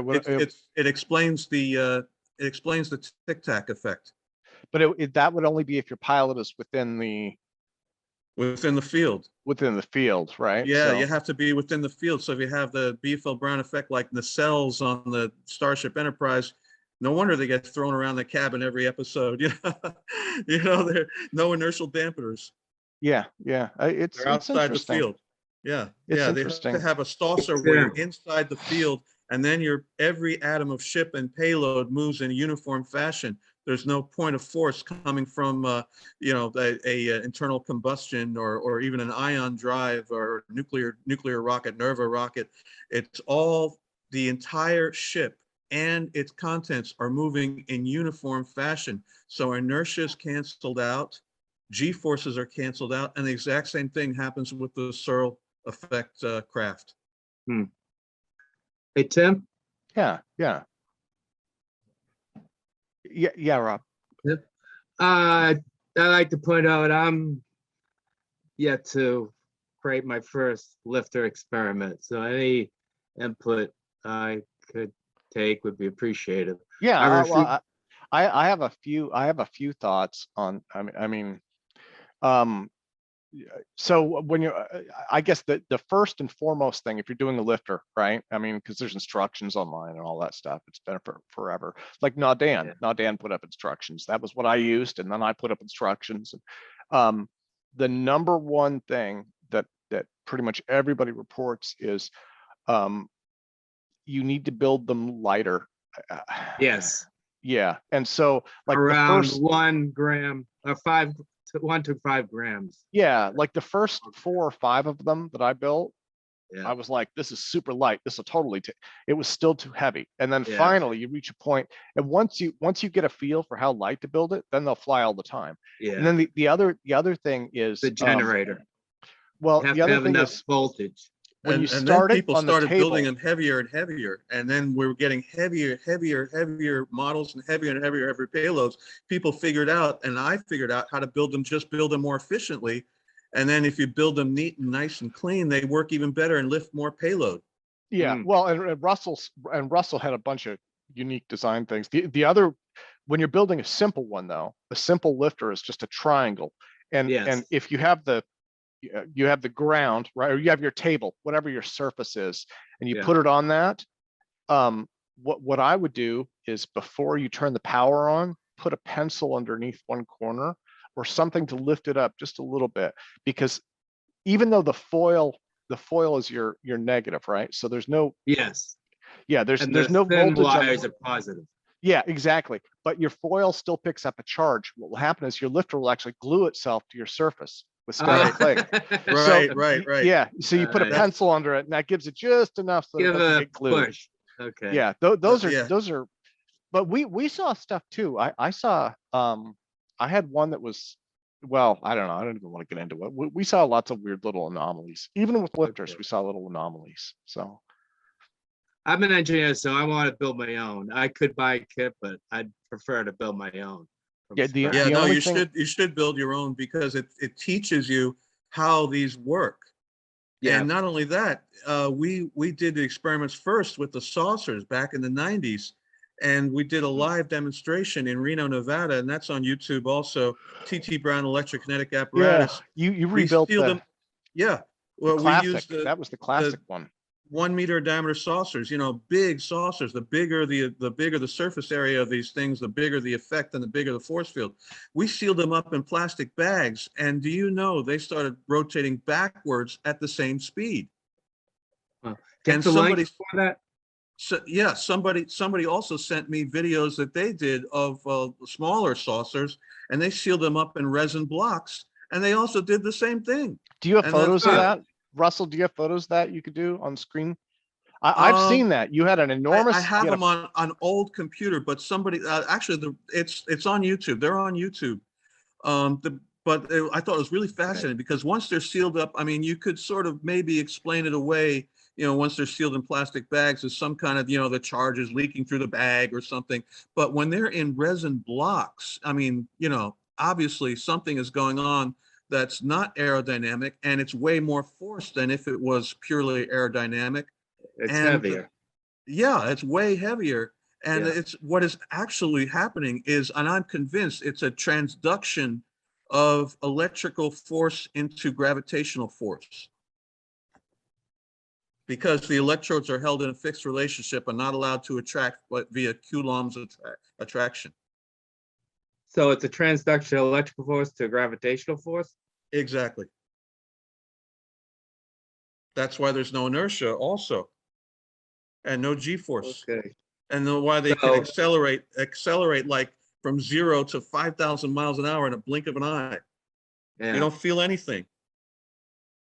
S11: it explains the tic-tac effect
S1: that would only be if your pilot is within the
S11: field.
S1: right?
S11: Yeah,
S1: So,
S11: you have to be within the field. So if you have the B-Phil-Brown effect, like nacelles on the Starship Enterprise, no wonder they get thrown around the cabin every episode. There no inertial dampeners.
S1: yeah. It's
S11: They're outside the
S1: interesting.
S11: field. Yeah,
S1: It's
S11: they have
S1: interesting.
S11: to have a saucer where you're inside the field, and then every atom of ship and payload moves in a uniform fashion. There's no point of force coming from a internal combustion or even an ion drive or nuclear rocket, Nerva rocket. It's all the entire ship and its contents are moving in uniform fashion. So inertia is canceled out, G-forces are canceled out, and the exact same thing happens with the Searle Effect craft.
S5: Hey, Tim?
S1: Yeah, Rob.
S5: Yep. I'd like to point out I'm yet to create my first lifter experiment. So any input I could take would be appreciated.
S1: Yeah, I have a few thoughts on. I mean, so when you, I guess the first and foremost thing, if you're doing a lifter, right? I mean, because there's instructions online and all that stuff. It's been for forever. Like Naudan put up instructions. That was what I used, and then I put up instructions. And the number one thing that pretty much everybody reports is you need to build them lighter.
S5: Yes.
S1: Yeah, and so like
S5: around
S1: the first
S5: 1 gram or 1 to 5 grams.
S1: Yeah, like the first 4 or 5 of them that I built,
S5: Yeah.
S1: I was like, this is super light. This will totally take. It was still too heavy. And then
S5: Yeah.
S1: finally you reach a point, and once you get a feel for how light to build it, then they'll fly all the time.
S5: Yeah.
S1: And then the other thing is
S5: The generator.
S1: Well,
S5: You have
S1: the
S5: to
S1: other
S5: have
S1: thing
S5: enough
S1: is
S5: voltage.
S1: when you
S11: And
S1: start
S11: then
S1: it
S11: people
S1: on the
S11: started building
S1: table,
S11: them heavier and heavier, and then we're getting heavier models and heavier payloads. People figured out, and I figured out how to build them more efficiently. And then if you build them neat and nice and clean, they work even better and lift more payload.
S1: yeah. Well, and Russell had a bunch of unique design things. The other, when you're building a simple one though, a simple lifter is just a triangle, and if you have the ground, right, or you have your table, whatever your surface is, and you put it on that, what I would do is before you turn the power on, put a pencil underneath one corner or something to lift it up just a little bit, because even though the foil is your negative, right? So there's no there's no
S5: thin
S1: voltage on
S5: wires are positive.
S1: Yeah, exactly. But your foil still picks up a charge. What will happen is your lifter will actually glue itself to your surface with static plate.
S11: Right.
S1: Yeah. So you put a pencil under it, and that gives it just enough so
S5: Give
S1: it doesn't
S5: a
S1: get glued.
S5: push. Okay.
S1: Yeah, those are. But we saw stuff too. I saw. I had one that was. Well, I don't know. I don't even want to get into it. We saw lots of weird little anomalies. Even with lifters, we saw little anomalies. So.
S5: I'm an engineer, so I want to build my own. I could buy a kit, but I'd prefer to build my own.
S11: You should build your own, because it teaches you how these work. Yeah. And not only that, we did the experiments first with the saucers back in the 90s, and we did a live demonstration in Reno, Nevada, and that's on YouTube also. T.T. Brown electrokinetic apparatus.
S1: Yeah, you rebuilt them.
S11: Yeah. Well,
S1: classic.
S11: We used
S1: that was the classic one.
S11: 1 meter diameter saucers, big saucers. The bigger the surface area of these things, the bigger the effect and the bigger the force field. We sealed them up in plastic bags, and do you know they started rotating backwards at the same speed?
S5: And somebody for that.
S11: So yeah, somebody also sent me videos that they did of smaller saucers, and they sealed them up in resin blocks, and they also did the same thing.
S1: Do you have photos of that? Russell, do you have photos that you could do on screen? I've seen that. You had an enormous.
S11: I have them on old computer, but somebody actually it's on YouTube. They're on YouTube. I thought it was really fascinating because once they're sealed up, I mean, you could sort of maybe explain it away, once they're sealed in plastic bags as some kind of, the charge is leaking through the bag or something. But when they're in resin blocks, I mean, obviously something is going on that's not aerodynamic, and it's way more force than if it was purely aerodynamic.
S5: It's
S11: And
S5: heavier.
S11: yeah, it's way heavier. And
S5: Yeah.
S11: it's what is actually happening is, and I'm convinced it's a transduction of electrical force into gravitational force. Because the electrodes are held in a fixed relationship and not allowed to attract but via Coulomb's attraction.
S5: So it's a transduction of electrical force to gravitational force?
S11: Exactly. That's why there's no inertia also. And no G-force.
S5: Okay.
S11: And then why they
S5: So-
S11: can accelerate like from 0 to 5,000 miles an hour in a blink of an eye.
S5: Yeah.
S11: You don't feel anything.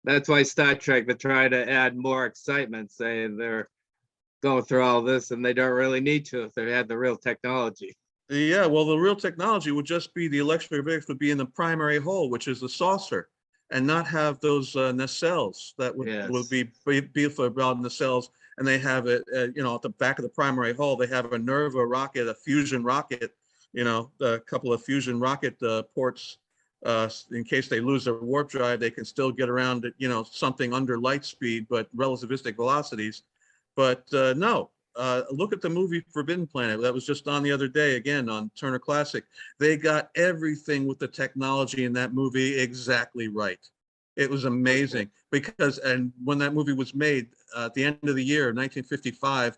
S5: That's why Star Trek, they try to add more excitement, saying they're going through all this and they don't really need to if they had the real technology.
S11: Yeah, well, the real technology would just be the electromagnetics would be in the primary hole, which is the saucer, and not have those nacelles that would be for about nacelles. And they have it, at the back of the primary hull, they have a Nerva rocket, a fusion rocket, a couple of fusion rocket ports. In case they lose their warp drive, they can still get around at, something under light speed, but relativistic velocities. But no, look at the movie Forbidden Planet that was just on the other day, again on Turner Classic. They got everything with the technology in that movie exactly right. It was amazing because, and when that movie was made at the end of the year, 1955,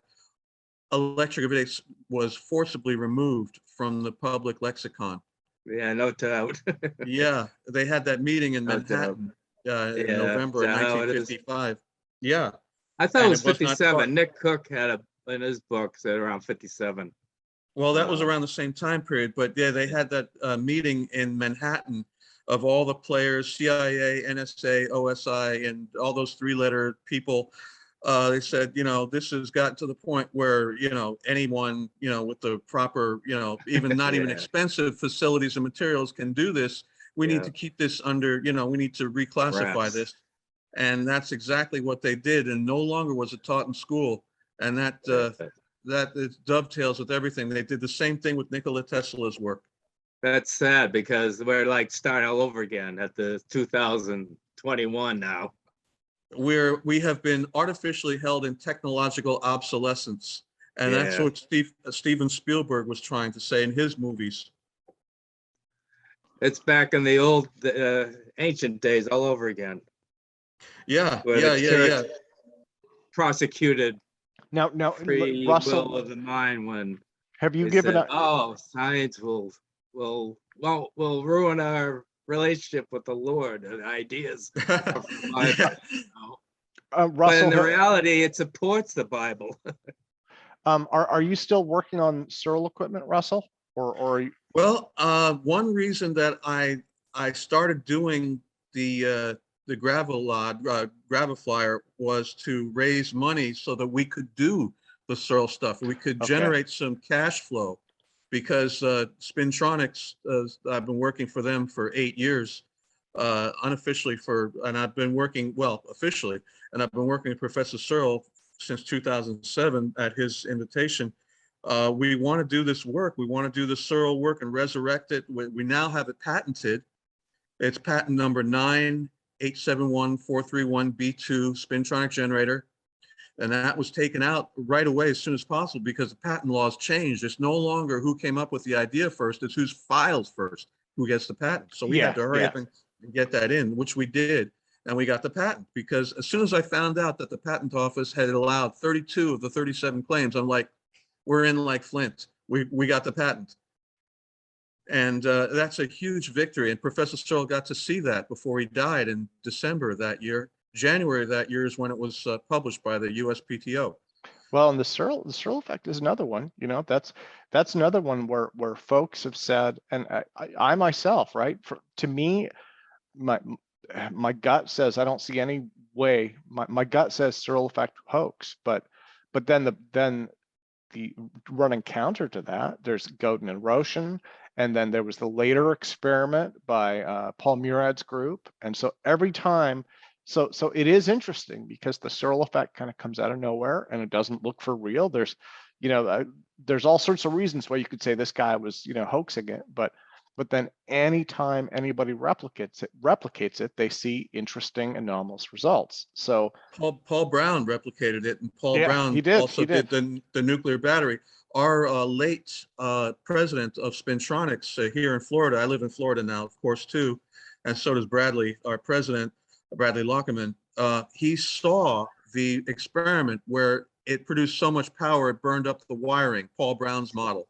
S11: electromagnetics was forcibly removed from the public lexicon.
S5: Yeah, no doubt.
S11: Yeah, they had that meeting in Manhattan in November of 1955. Yeah.
S5: I thought it was
S11: was not
S5: 57. Nick Cook had in his book said around 57.
S11: Well, that was around the same time period, but yeah, they had that meeting in Manhattan of all the players, CIA, NSA, OSI, and all those three-letter people. They said, this has gotten to the point where, anyone, with the proper, even not even expensive facilities and materials can do this. We need to keep this under, we need to reclassify this. And that's exactly what they did. And no longer was it taught in school. And that it dovetails with everything. They did the same thing with Nikola Tesla's work.
S5: That's sad because we're like starting all over again at the 2021 now.
S11: We have been artificially held in technological obsolescence. And that's what Steven Spielberg was trying to say in his movies.
S5: It's back in the old ancient days all over again.
S11: Yeah,
S5: yeah. Prosecuted
S1: Now,
S5: free
S1: Russell,
S5: will of the mind when
S1: have you
S5: they
S1: given
S5: said,
S1: up?
S5: oh, science will ruin our relationship with the Lord and ideas.
S11: Yeah.
S5: But
S1: Russell,
S5: in the reality, it supports the Bible.
S1: are you still working on Searle equipment, Russell, or are you?
S11: Well, one reason that I started doing the Graviflyer was to raise money so that we could do the Searle stuff. We could generate some cash flow because Spintronics, I've been working for them for 8 years, unofficially and I've been working, well, officially, and I've been working with Professor Searle since 2007 at his invitation. We want to do this work. We want to do the Searle work and resurrect it. We now have it patented. It's patent number 9871431B2 spintronic generator. And that was taken out right away as soon as possible because the patent laws changed. It's no longer who came up with the idea first, it's who's files first, who gets the patent. So we had to hurry up and get that in, which we did. And we got the patent because as soon as I found out that the patent office had allowed 32 of the 37 claims, I'm like, we're in like Flint. We got the patent. And that's a huge victory. And Professor Searle got to see that before he died in December of that year. January of that year is when it was published by the USPTO.
S1: Well, and the Searle effect is another one. That's another one where folks have said, and I myself, right? To me, my gut says I don't see any way. My gut says Searle effect hoax, but then running counter to that, there's Godin and Roshan, and then there was the later experiment by Paul Murad's group. And so every time, so it is interesting because the Searle effect kind of comes out of nowhere and it doesn't look for real. There's, there's all sorts of reasons why you could say this guy was, hoaxing it, but then anytime anybody replicates it, they see interesting anomalous results. So
S11: Paul Brown replicated it, and Paul
S1: yeah,
S11: Brown
S1: he did.
S11: also did the nuclear battery. Our late president of Spintronics here in Florida, I live in Florida now, of course, too, and so does Bradley, our president, Bradley Lockerman. He saw the experiment where it produced so much power, it burned up the wiring, Paul Brown's model.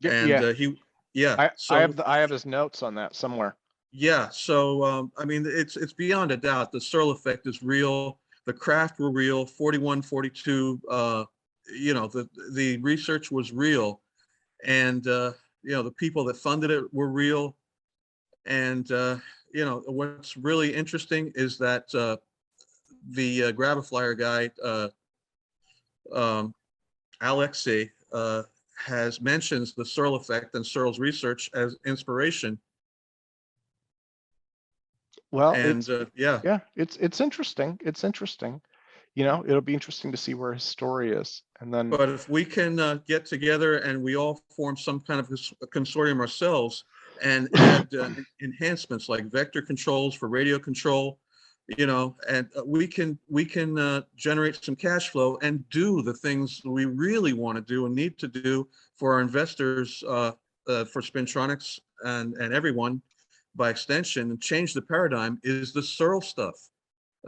S11: And
S1: I have his notes on that somewhere.
S11: Yeah, so I mean, it's beyond a doubt. The Searle effect is real. The craft were real. 41, 42. The research was real, and the people that funded it were real. And what's really interesting is that the Graviflyer guy, Alexey, mentions the Searle effect and Searle's research as inspiration.
S1: Well,
S11: and
S1: it's interesting. It's interesting. It'll be interesting to see where his story is. And then,
S11: but if we can get together and we all form some kind of a consortium ourselves and add enhancements like vector controls for radio control, and we can generate some cash flow and do the things we really want to do and need to do for our investors, for Spintronics and everyone by extension, and change the paradigm, is the Searle stuff.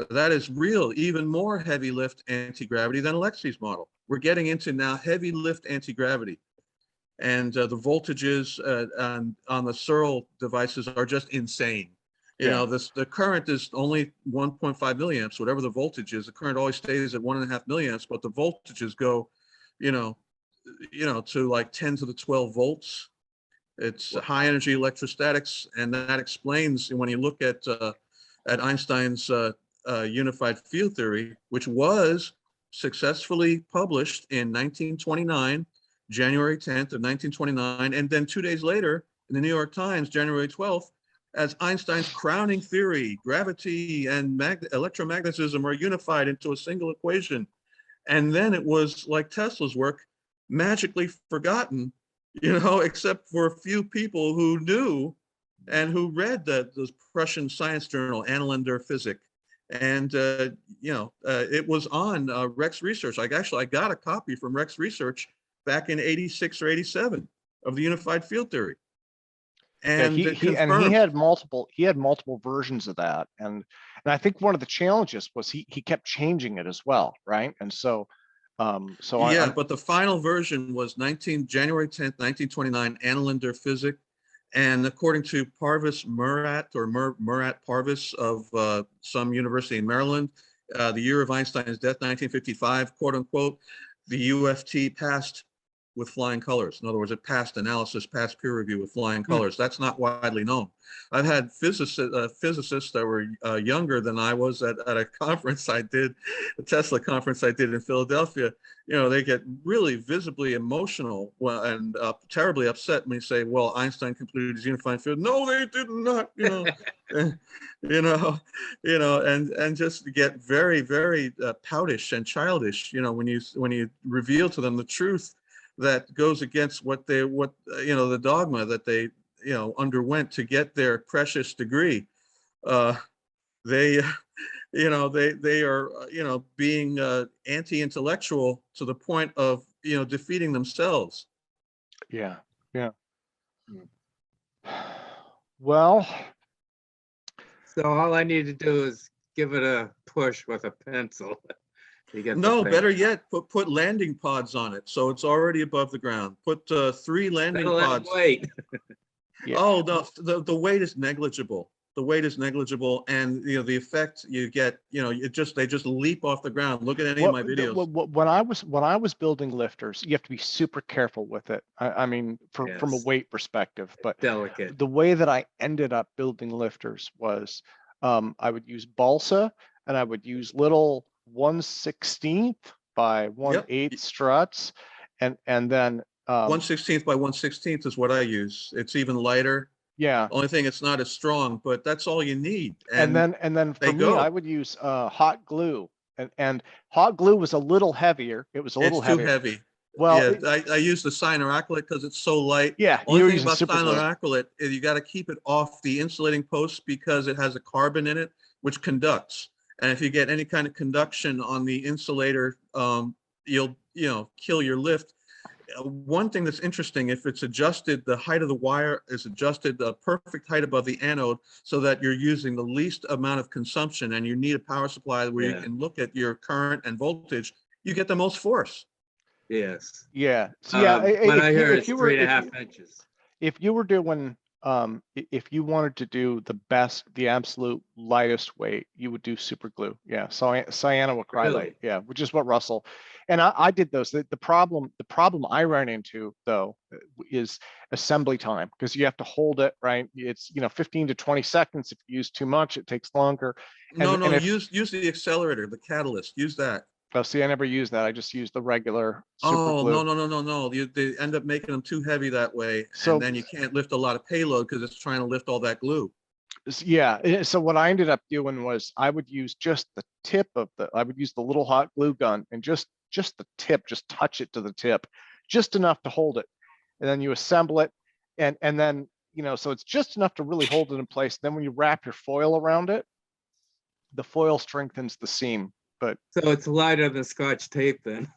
S11: That is real, even more heavy lift anti-gravity than Alexey's model. We're getting into now heavy lift anti-gravity. And the voltages on the Searle devices are just insane. The current is only 1.5 milliamps, whatever the voltage is. The current always stays at 1.5 milliamps, but the voltages go, to like 10 to the 12 volts. It's high energy electrostatics, and that explains when you look at Einstein's unified field theory, which was successfully published in 1929, January 10th of 1929, and then 2 days later in the New York Times, January 12th, as Einstein's crowning theory, gravity and electromagnetism are unified into a single equation. And then it was like Tesla's work, magically forgotten, except for a few people who knew and who read the Prussian science journal, Annalen Physik. And, it was on Rex Research. I got a copy from Rex Research back in 86 or 87 of the unified field theory. And
S1: he had multiple versions of that. And I think one of the challenges was he kept changing it as well. Right. And so,
S11: but the final version was January 10th, 1929, Annalen Physik. And according to Parvis Murat Murat Parvis of some university in Maryland, the year of Einstein's death, 1955, quote unquote, the UFT passed with flying colors. In other words, it passed analysis, passed peer review with flying colors. That's not widely known. I've had physicists that were younger than I was at a conference I did, a Tesla conference I did in Philadelphia. They get really visibly emotional and terribly upset when you say, well, Einstein concluded his unified field. No, they did not, and just get very, very poutish and childish, when you reveal to them the truth that goes against the dogma that they underwent to get their precious degree. They are being anti-intellectual to the point of defeating themselves.
S1: Yeah. Well,
S5: so all I need to do is give it a push with a pencil.
S11: No, better yet, put landing pods on it, so it's already above the ground. Put 3 landing pods.
S5: Weight.
S1: Yeah.
S11: Oh no, the weight is negligible. The weight is negligible, and the effect you get, they just leap off the ground. Look at any of my videos.
S1: When I was building lifters, you have to be super careful with it. I mean, from a weight perspective, but
S5: delicate.
S1: The way that I ended up building lifters was I would use balsa, and I would use little 1/16 by 1/8 struts, and then
S11: 1/16 by 1/16 is what I use. It's even lighter.
S1: yeah,
S11: Only thing, it's not as strong, but that's all you need.
S1: and then for
S11: they
S1: me,
S11: go.
S1: I would use hot glue, and hot glue was a little heavier. It was a little
S11: It's too
S1: heavier.
S11: heavy.
S1: Well,
S11: Yeah, I use the cyanoacrylate because it's so light.
S1: yeah,
S11: Only
S1: you're
S11: thing
S1: using
S11: about
S1: super glue.
S11: cyanoacrylate is you got to keep it off the insulating post because it has a carbon in it, which conducts. And if you get any kind of conduction on the insulator, you'll kill your lift. One thing that's interesting, if it's adjusted, the height of the wire is adjusted the perfect height above the anode so that you're using the least amount of consumption, and you need a power supply where you can look at your current and voltage, you get the most force.
S5: Yes.
S1: Yeah. So yeah,
S5: But I heard
S1: if
S5: it's
S1: you were
S5: 3.5 inches.
S1: if you were doing if you wanted to do the absolute lightest weight, you would do super glue. Yeah, cyanoacrylate.
S5: Really?
S1: Yeah, which is what Russell and I did those. The problem I ran into though is assembly time, because you have to hold it right. It's 15 to 20 seconds. If you use too much, it takes longer.
S11: No, use the accelerator, the catalyst. Use that.
S1: Oh, see, I never use that. I just use the regular super glue.
S11: No. They end up making them too heavy that way,
S1: So-
S11: and then you can't lift a lot of payload because it's trying to lift all that glue.
S1: Yeah. So what I ended up doing was I would use just the tip of I would use the little hot glue gun and just the tip, just touch it to the tip, just enough to hold it. And then you assemble it. And then, so it's just enough to really hold it in place. Then when you wrap your foil around it, the foil strengthens the seam. But
S5: So it's lighter than Scotch tape then.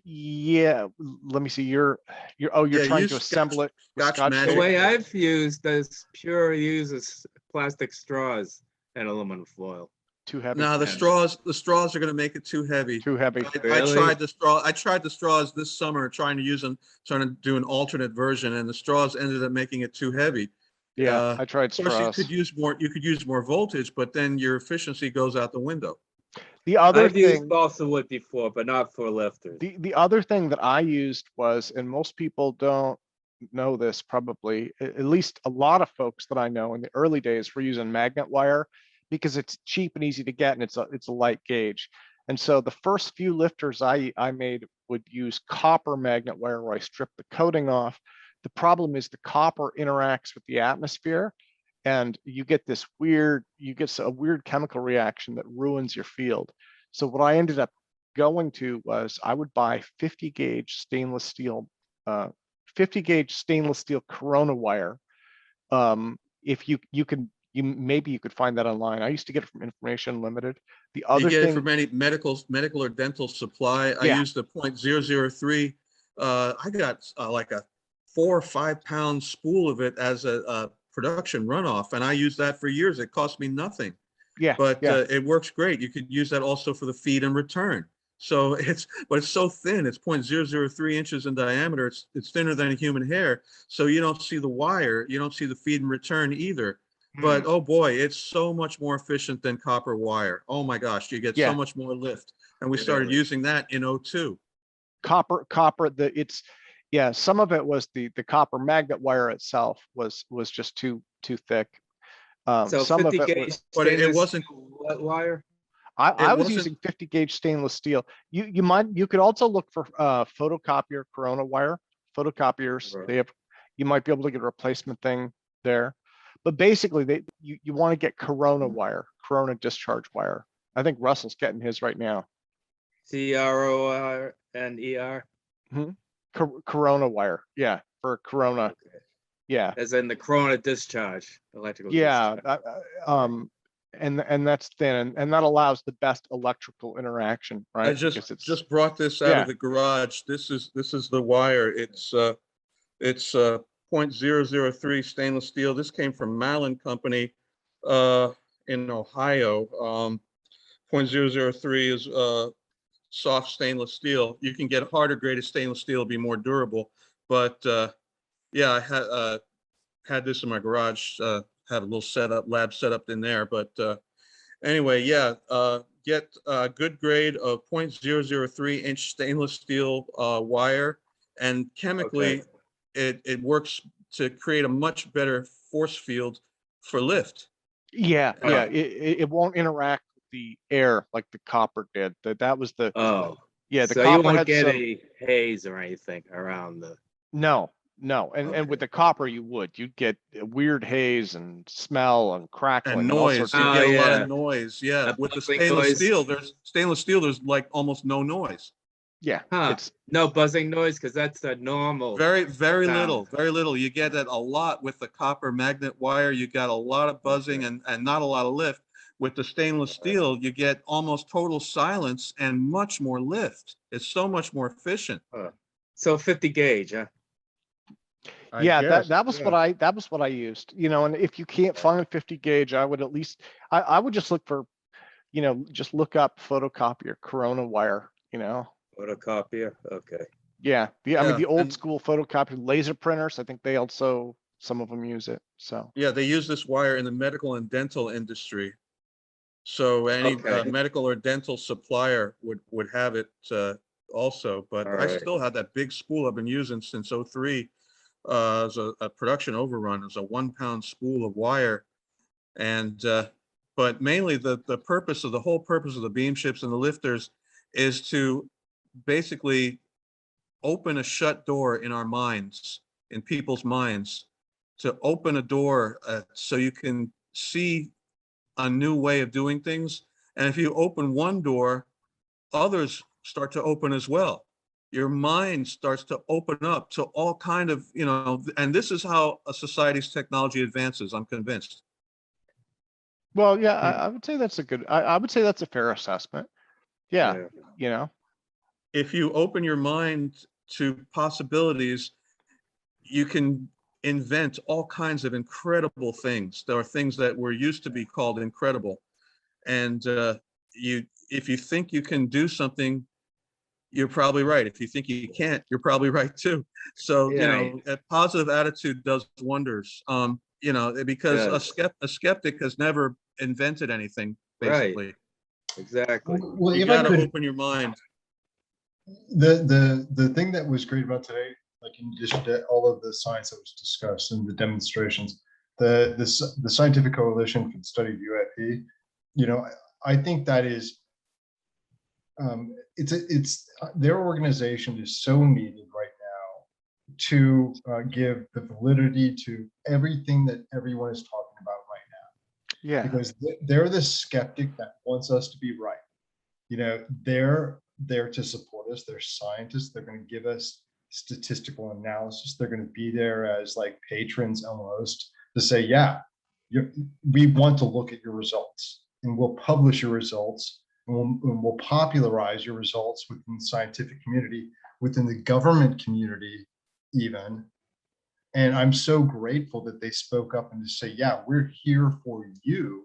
S1: yeah, let me see. You're trying
S11: use
S1: to assemble it with
S11: Scotch
S1: Scotch
S11: Magic.
S5: The
S1: tape?
S5: way I've used this pure uses plastic straws and aluminum foil.
S1: Too heavy.
S11: No, the straws are going to make it too heavy.
S1: Too heavy.
S11: I
S5: Really?
S11: tried the straws this summer, trying to do an alternate version, and the straws ended up making it too heavy.
S1: Yeah, I tried
S11: Of course,
S1: straws.
S11: you could use more voltage, but then your efficiency goes out the window.
S1: The other
S5: I've used
S1: thing,
S5: balsa wood before, but not for lifters.
S1: the other thing that I used was, and most people don't know this probably, at least a lot of folks that I know in the early days were using magnet wire because it's cheap and easy to get, and it's a light gauge. And so the first few lifters I made would use copper magnet wire where I stripped the coating off. The problem is the copper interacts with the atmosphere, and you get a weird chemical reaction that ruins your field. So what I ended up going to was I would buy 50 gauge stainless steel Corona wire. If you could find that online. I used to get it from Information Unlimited. The other
S11: You get
S1: thing,
S11: it from any medical or dental supply. I
S1: Yeah.
S11: used the 0.003. I got like a 4 or 5 pound spool of it as a production runoff, and I used that for years. It cost me nothing, but it works great. You could use that also for the feed and return. So it's so thin. It's 0.003 inches in diameter. It's thinner than a human hair. So you don't see the wire. You don't see the feed and return either. But oh boy, it's so much more efficient than copper wire. Oh my gosh, you get so much more lift. And we started using that in 02.
S1: copper, some of it was the copper magnet wire itself was just too thick.
S5: So
S1: Some of
S5: 50
S1: it
S5: gauge
S1: was,
S11: But it
S5: stainless
S11: wasn't-
S5: steel wire.
S1: I was
S11: wasn't-
S1: using 50 gauge stainless steel. You could also look for photocopier Corona wire. Photocopiers,
S5: Right.
S1: you might be able to get a replacement thing there. But basically you want to get Corona wire, Corona discharge wire. I think Russell's getting his right now.
S5: CRONER.
S1: Corona wire. Yeah, for Corona.
S5: Okay.
S1: Yeah.
S5: As in the corona discharge, electrical
S1: Yeah.
S5: discharge.
S1: And that's thin, and that allows the best electrical interaction, right?
S11: I
S1: Because
S11: just brought this out of the garage. This is the wire. It's 0.003 stainless steel. This came from Malin Company in Ohio. 0.003 is soft stainless steel. You can get harder graded stainless steel, be more durable. But yeah, I had this in my garage. Had a little lab setup in there. But anyway, yeah, get a good grade of 0.003 inch stainless steel wire, and chemically it works to create a much better force field for lift.
S1: it won't interact with the air like the copper did. That was the Yeah, the
S5: So you
S1: copper
S5: won't
S1: had
S5: get
S1: some.
S5: any haze or anything around the.
S1: No, no, and with the copper you would. You'd get a weird haze and smell and crackling
S11: And
S1: and all
S11: noise,
S1: sorts
S11: you
S1: of.
S5: Oh,
S11: get a lot
S5: yeah.
S11: of noise. Yeah,
S5: That
S11: with the
S5: buzzing
S11: stainless steel, there's like almost no noise.
S1: Yeah,
S5: Huh?
S1: it's
S5: No buzzing noise because that's the normal.
S11: Very
S5: sound.
S11: little, very little. You get that a lot with the copper magnet wire. You got a lot of buzzing and not a lot of lift. With the stainless steel, you get almost total silence and much more lift. It's so much more efficient.
S5: So 50 gauge, huh?
S11: I
S1: yeah,
S11: guess,
S1: that was
S11: yeah.
S1: what I used. And if you can't find 50 gauge, I would at least I would just look for, just look up photocopier Corona wire.
S5: Photocopier. Okay.
S1: Yeah, I mean
S11: Yeah,
S1: the old
S11: and-
S1: school photocopy laser printers. I think they also some of them use it. So
S11: Yeah, they use this wire in the medical and dental industry. So any
S5: Okay.
S11: medical or dental supplier would have it also. But
S5: All
S11: I
S5: right.
S11: still have that big spool I've been using since '03 as a production overrun, as a 1 pound spool of wire. And but mainly the whole purpose of the beam ships and the lifters is to basically open a shut door in our minds, in people's minds, to open a door so you can see a new way of doing things. And if you open one door, others start to open as well. Your mind starts to open up to all kind of, and this is how a society's technology advances, I'm convinced.
S1: well, yeah, I would say that's a good. I would say that's a fair assessment. Yeah,
S11: If you open your mind to possibilities, you can invent all kinds of incredible things. There are things that were used to be called incredible. And if you think you can do something, you're probably right. If you think you can't, you're probably right too. So,
S5: Yeah.
S11: a positive attitude does wonders. Because a skeptic has never invented anything, basically.
S5: Right. Exactly.
S8: Well,
S11: You
S8: if I
S11: gotta
S8: could,
S11: open your mind.
S8: the thing that was great about today, like in addition to all of the science that was discussed and the demonstrations, the Scientific Coalition for the Study of UAP, I think that is, it's their organization is so needed right now to give the validity to everything that everyone is talking about right now.
S1: yeah.
S8: Because they're the skeptic that wants us to be right. They're there to support us. They're scientists. They're going to give us statistical analysis. They're going to be there as like patrons almost to say, yeah, we want to look at your results, and we'll publish your results, and we'll popularize your results within the scientific community, within the government community even. And I'm so grateful that they spoke up and to say, yeah, we're here for you.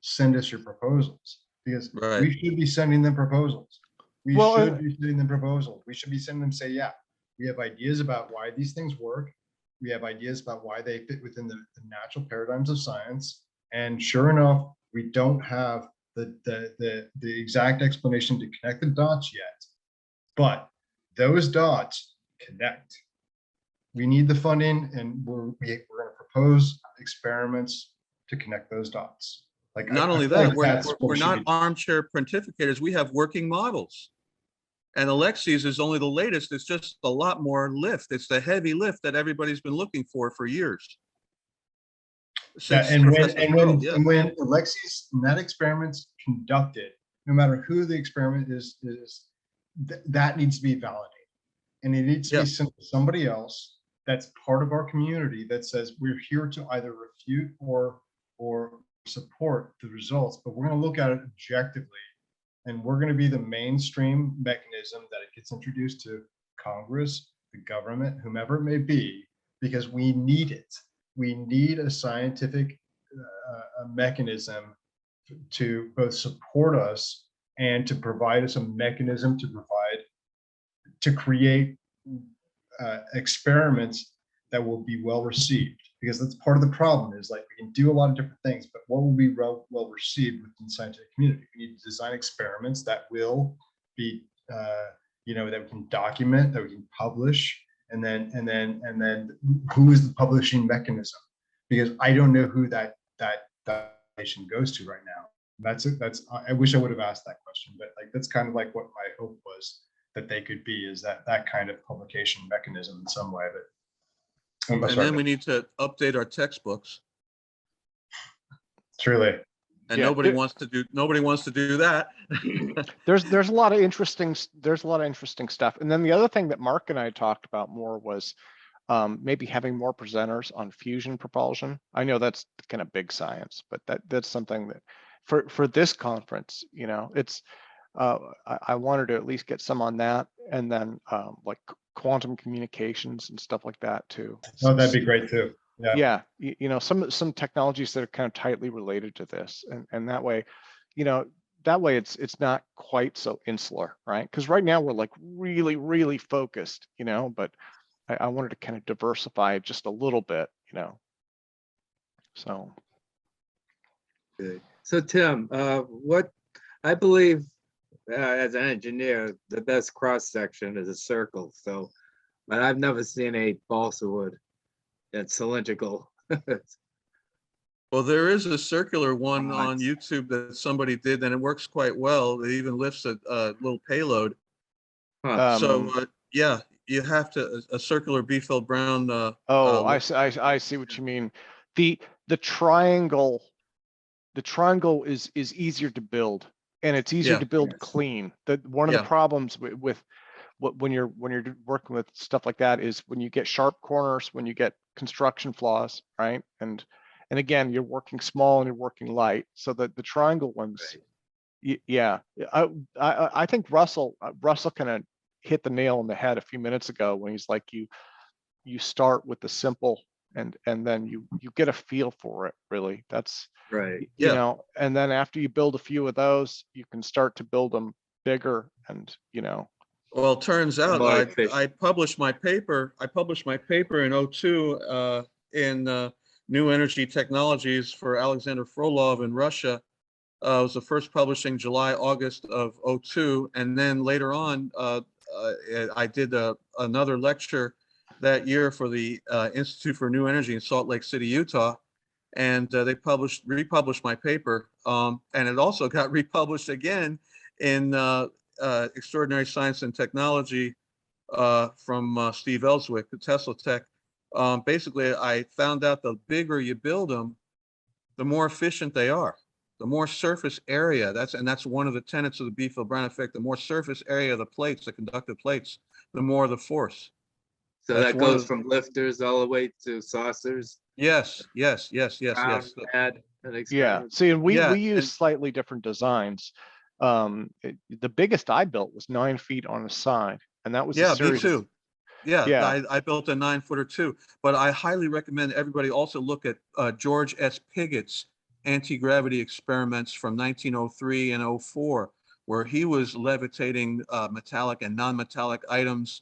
S8: Send us your proposals, because
S11: Right.
S8: we should be sending them proposals. We
S1: Well,
S8: should be sending them proposals. We should be sending them, say, yeah, we have ideas about why these things work. We have ideas about why they fit within the natural paradigms of science. And sure enough, we don't have the exact explanation to connect the dots yet, but those dots connect. We need the funding, and we're going to propose experiments to connect those dots. Like,
S11: Not
S8: I
S11: only
S8: feel
S11: that,
S8: like that's what
S11: we're
S8: we should
S11: not
S8: be-
S11: armchair pontificators. We have working models. And Alexey's is only the latest. It's just a lot more lift. It's the heavy lift that everybody's been looking for years.
S8: Yeah,
S11: Since
S8: and
S11: Professor Searle, yeah.
S8: when Alexey's and that experiment's conducted, no matter who the experiment is that needs to be validated, and it needs to
S11: Yeah.
S8: be sent to somebody else that's part of our community that says we're here to either refute or support the results, but we're going to look at it objectively, and we're going to be the mainstream mechanism that it gets introduced to Congress, the government, whomever it may be, because we need it. We need a scientific mechanism to both support us and to provide us a mechanism to create experiments that will be well received, because that's part of the problem. Is like, we can do a lot of different things, but what will be well received within the scientific community? We need to design experiments that will be that we can document, that we can publish, and then who is the publishing mechanism? Because I don't know who that foundation goes to right now. I wish I would have asked that question, but like, that's kind of like what my hope was that they could be, is that kind of publication mechanism in some way. But
S11: And then we need to update our textbooks.
S8: truly,
S11: And
S1: Yeah,
S11: nobody
S1: there-
S11: wants to do that.
S1: there's a lot of interesting stuff. And then the other thing that Mark and I talked about more was maybe having more presenters on fusion propulsion. I know that's kind of big science, but that's something that for this conference, you know, it's I wanted to at least get some on that, and then like quantum communications and stuff like that too.
S8: oh, that'd be great too. Yeah.
S1: Yeah, you know, some technologies that are kind of tightly related to this, and that way, you know, that way it's not quite so insular, right? Because right now we're like really focused, you know, but I wanted to kind of diversify just a little bit, you know. So
S5: Good. So Tim, what I believe as an engineer, the best cross section is a circle. So, but I've never seen a balsa wood that's cylindrical.
S11: Well, there is a circular one on YouTube that somebody did, and it works quite well. It even lifts a little payload. So yeah, you have to a circular B-filled brown.
S1: I see what you mean. The triangle is easier to build, and it's easier to build clean. One of the problems with when you're working with stuff like that is when you get sharp corners, when you get construction flaws, right? And again, you're working small and you're working light, so that the triangle ones, yeah. I think Russell kind of hit the nail on the head a few minutes ago when he's like, you start with the simple and then you get a feel for it, really. That's
S5: right.
S1: You know, and then after you build a few of those, you can start to build them bigger, and you know.
S11: Well, it turns out I published my paper. I published my paper in 2002 in New Energy Technologies for Alexander Frolov in Russia. It was the first publishing July, August of 2002. And then later on, I did another lecture that year for the Institute for New Energy in Salt Lake City, Utah. And they republished my paper. And it also got republished again in Extraordinary Science and Technology from Steve Ellswick, the Tesla Tech. Basically, I found out the bigger you build them, the more efficient they are. The more surface area, that's one of the tenets of the B-Phil-Brown effect. The more surface area of the plates, the conductive plates, the more the force.
S5: So that goes from lifters all the way to saucers.
S11: Yes.
S1: Yeah. See, and we use slightly different designs. The biggest I built was 9 feet on the side, and that was a series.
S11: Me too. I built a 9-footer too, but I highly recommend everybody also look at George S. Pigot's anti-gravity experiments from 1903 and 04, where he was levitating metallic and non-metallic items,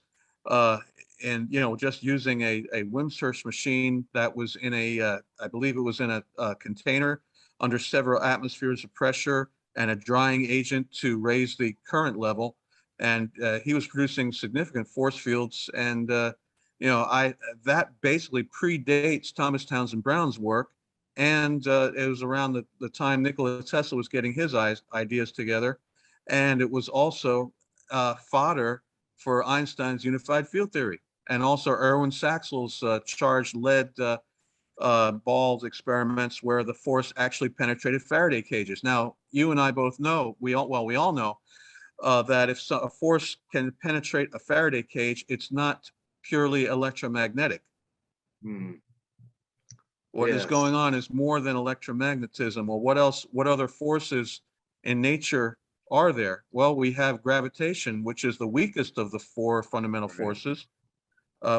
S11: and just using a Wimshurst machine that was in I believe it was in a container under several atmospheres of pressure and a drying agent to raise the current level. And he was producing significant force fields, and that basically predates Thomas Townsend Brown's work, and it was around the time Nikola Tesla was getting his ideas together, and it was also fodder for Einstein's unified field theory, and also Erwin Saxel's charged lead balls experiments where the force actually penetrated Faraday cages. Now, you and I both know, we all know that if a force can penetrate a Faraday cage, it's not purely electromagnetic. What is going on is more than electromagnetism. Well, what other forces in nature are there? Well, we have gravitation, which is the weakest of the 4 fundamental forces,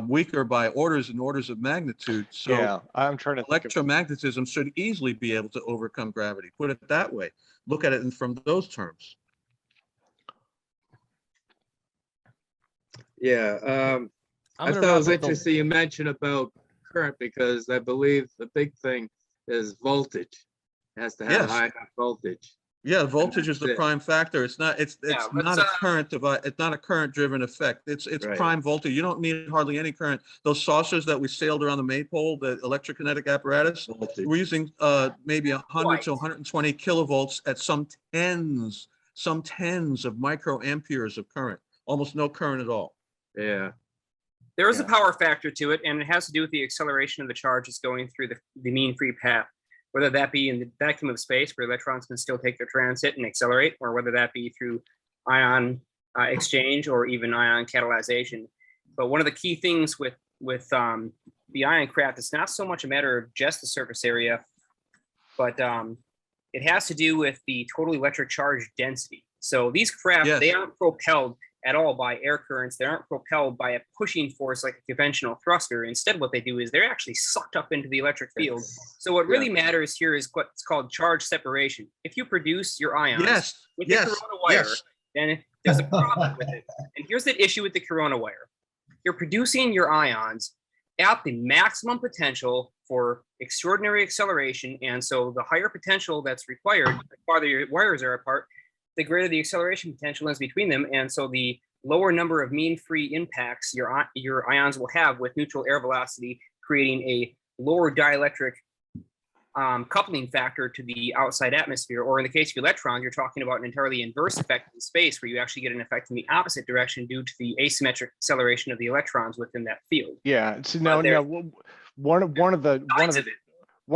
S11: weaker by orders and orders of magnitude. So
S1: I'm trying to
S11: electromagnetism should easily be able to overcome gravity. Put it that way. Look at it from those terms.
S5: I thought it was interesting you mentioned about current, because I believe the big thing is voltage. It has to have high enough voltage.
S11: Yeah, voltage is the prime factor. It's not a current it's not a current driven effect. It's prime voltage. You don't need hardly any current. Those saucers that we sailed around the maypole, the electrokinetic apparatus, we're using maybe 100 to 120 kilovolts at some tens of microamperes of current. almost no current at all.
S5: Yeah.
S7: There is a
S5: Yeah.
S7: power factor to it, and it has to do with the acceleration of the charge that's going through the mean free path, whether that be in the vacuum of space where electrons can still take their transit and accelerate, or whether that be through ion exchange or even ion catalyzation. But one of the key things with the ion craft, it's not so much a matter of just the surface area, but it has to do with the total electric charge density. So these craft,
S11: Yes.
S7: they aren't propelled at all by air currents. They aren't propelled by a pushing force like a conventional thruster. Instead, what they do is they're actually sucked up into the electric field. So what really matters here is what's called charge separation. If you produce your ions
S11: Yes,
S7: with
S11: yes,
S7: the corona wire,
S11: yes.
S7: then there's a problem with it. And here's the issue with the corona wire. You're producing your ions at the maximum potential for extraordinary acceleration. And so the higher potential that's required, the farther your wires are apart, the greater the acceleration potential is between them. And so the lower number of mean free impacts your ions will have with neutral air velocity, creating a lower dielectric coupling factor to the outside atmosphere. Or in the case of electrons, you're talking about an entirely inverse effect in space where you actually get an effect in the opposite direction due to the asymmetric acceleration of the electrons within that field.
S1: Yeah. So no, one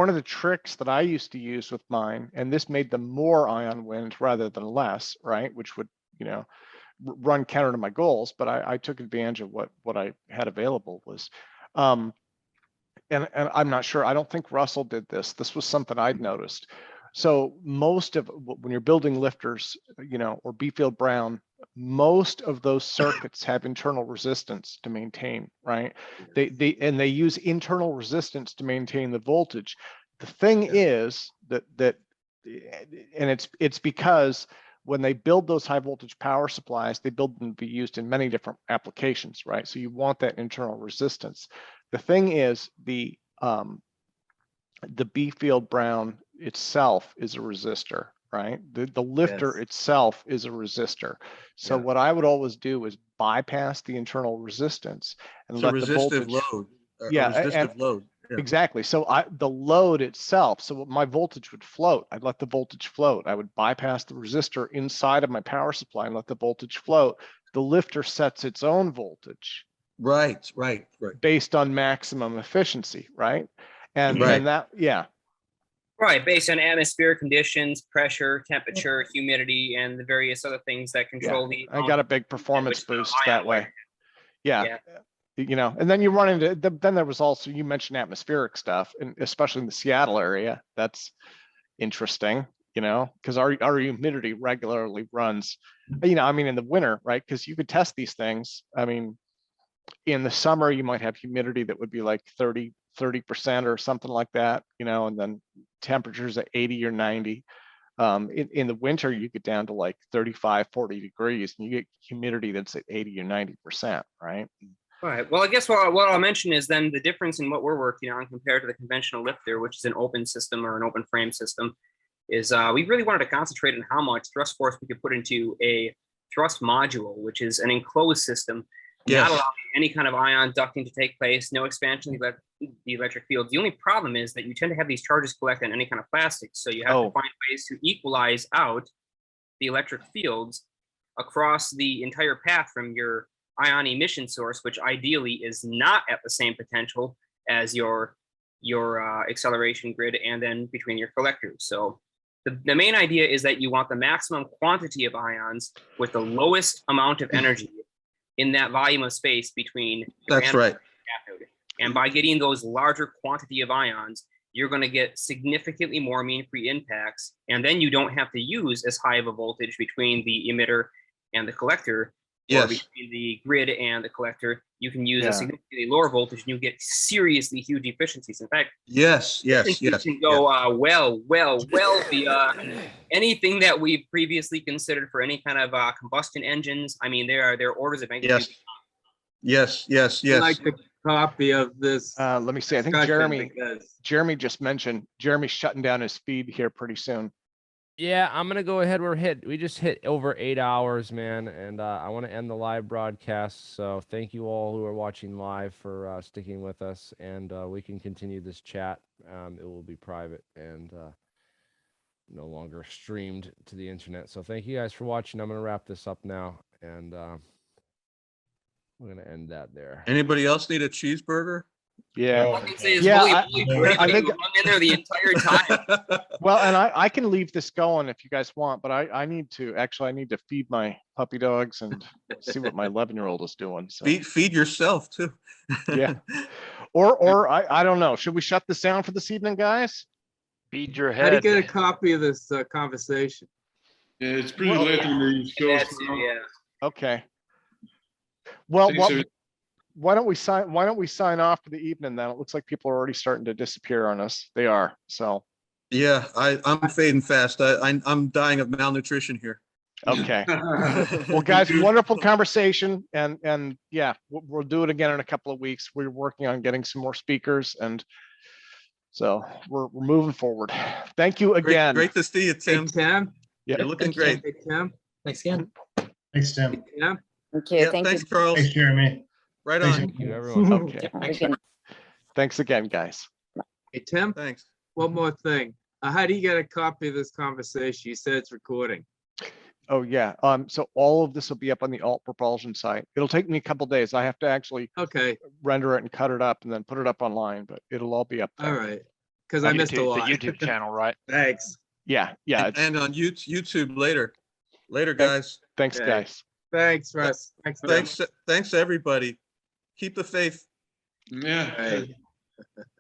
S1: of the tricks that I used to use with mine, and this made them more ion wind rather than less, right? Which would, run counter to my goals, but I took advantage of what I had available was, and I'm not sure, I don't think Russell did this. This was something I'd noticed. So most of, when you're building lifters, or B-field Brown, most of those circuits have internal resistance to maintain, right? They use internal resistance to maintain the voltage. The thing is that and it's because when they build those high voltage power supplies, they build them to be used in many different applications, right? So you want that internal resistance. The thing is the B-field Brown itself is a resistor, right? The lifter itself is a resistor. So what I would always do is bypass the internal resistance and
S11: It's
S1: let
S11: a
S1: the
S11: resistive
S1: voltage.
S11: load.
S1: Yeah,
S11: A resistive load. Yeah.
S1: Exactly. So the load itself, so my voltage would float. I'd let the voltage float. I would bypass the resistor inside of my power supply and let the voltage float. The lifter sets its own voltage.
S11: Right.
S1: Based on maximum efficiency, right? And that,
S7: Right, based on atmospheric conditions, pressure, temperature, humidity, and the various other things that control the.
S1: I got a big performance boost that way.
S7: Yeah.
S1: And then you run into, then there was also, you mentioned atmospheric stuff, and especially in the Seattle area, that's interesting, because our humidity regularly runs, in the winter, right? Because you could test these things. In the summer, you might have humidity that would be like 30% or something like that, and then temperatures at 80 or 90. In the winter, you get down to like 35, 40 degrees, and you get humidity that's at 80 or 90%, right?
S7: Right. Well, I guess what I'll mention is then the difference in what we're working on compared to the conventional lifter, which is an open system or an open frame system, is we really wanted to concentrate on how much thrust force we could put into a thrust module, which is an enclosed system, not allowing any kind of ion ducting to take place, no expansion of the electric field. The only problem is that you tend to have these charges collect on any kind of plastic, so you have to find ways to equalize out the electric fields across the entire path from your ion emission source, which ideally is not at the same potential as your acceleration grid, and then between your collectors. So the main idea is that you want the maximum quantity of ions with the lowest amount of energy in that volume of space between your anode and cathode. And by getting those larger quantity of ions, you're going to get significantly more mean free impacts, and then you don't have to use as high of a voltage between the emitter and the collector. Or between the grid and the collector, you can use a significantly lower voltage, and you get seriously huge efficiencies. In fact, you can go well beyond anything that we've previously considered for any kind of combustion engines. There are orders of magnitude.
S5: Yes. I'd like a copy of this.
S1: Let me see. I think Jeremy just mentioned Jeremy's shutting down his feed here pretty soon.
S9: Yeah, I'm gonna go ahead. We just hit over 8 hours, man, and I want to end the live broadcast. So thank you all who are watching live for sticking with us, and we can continue this chat. It will be private and no longer streamed to the internet. So thank you guys for watching. I'm gonna wrap this up now, and We're gonna end that there.
S11: Anybody else need a cheeseburger?
S1: Yeah.
S3: Oh,
S7: I can say is
S1: Yeah,
S7: holy
S1: I-
S7: moly,
S3: I
S7: pretty
S1: think-
S7: hung in there the entire time.
S1: Well, and I can leave this going if you guys want, but I need to, actually, I need to feed my puppy dogs and see what my 11-year-old is doing. So,
S11: Feed yourself too.
S1: Yeah. or I don't know. Should we shut this down for this evening, guys?
S12: Feed your
S5: How do you
S12: head.
S5: get a copy of this conversation?
S3: Yeah, it's pretty
S1: Well,
S3: late on the East Coast
S7: That's,
S3: now.
S7: yeah.
S1: Okay. Well,
S3: Thanks, every-
S1: why don't we sign off for the evening then? It looks like people are already starting to disappear on us. They are. So,
S11: Yeah, I'm fading fast. I'm dying of malnutrition here.
S1: okay. Well, guys, wonderful conversation, and yeah, we'll do it again in a couple of weeks. We're working on getting some more speakers, and so we're moving forward. Thank you
S11: Great,
S1: again.
S11: great to see you, Tim.
S5: Tim?
S1: Yeah.
S11: You're looking
S5: Hey,
S11: great.
S5: Tim?
S6: Thanks again.
S8: Thanks, Tim.
S5: Tim?
S13: Thank you.
S11: Yeah,
S13: Thank
S11: thanks,
S13: you.
S11: Charles.
S8: Thanks, Jeremy.
S11: Right
S8: Thanks,
S11: on.
S9: Thank you, everyone.
S1: Okay.
S13: Again.
S1: Thanks again, guys.
S5: Hey, Tim,
S11: Thanks.
S5: one more thing. How do you get a copy of this conversation? You said it's recording.
S1: Oh yeah. So all of this will be up on the alt propulsion site. It'll take me a couple days. I have to actually
S5: Okay,
S1: render it and cut it up and then put it up online, but it'll all be up there.
S5: all right. Because I missed a
S12: The
S5: lot.
S12: YouTube channel, right?
S5: Thanks.
S1: Yeah. Yeah. It's,
S11: And on YouTube later. Later, guys.
S1: thanks,
S5: Okay.
S1: guys.
S5: Thanks, Russ. Thanks, Tim.
S11: Thanks, everybody. Keep the faith.
S3: Yeah.
S5: All right.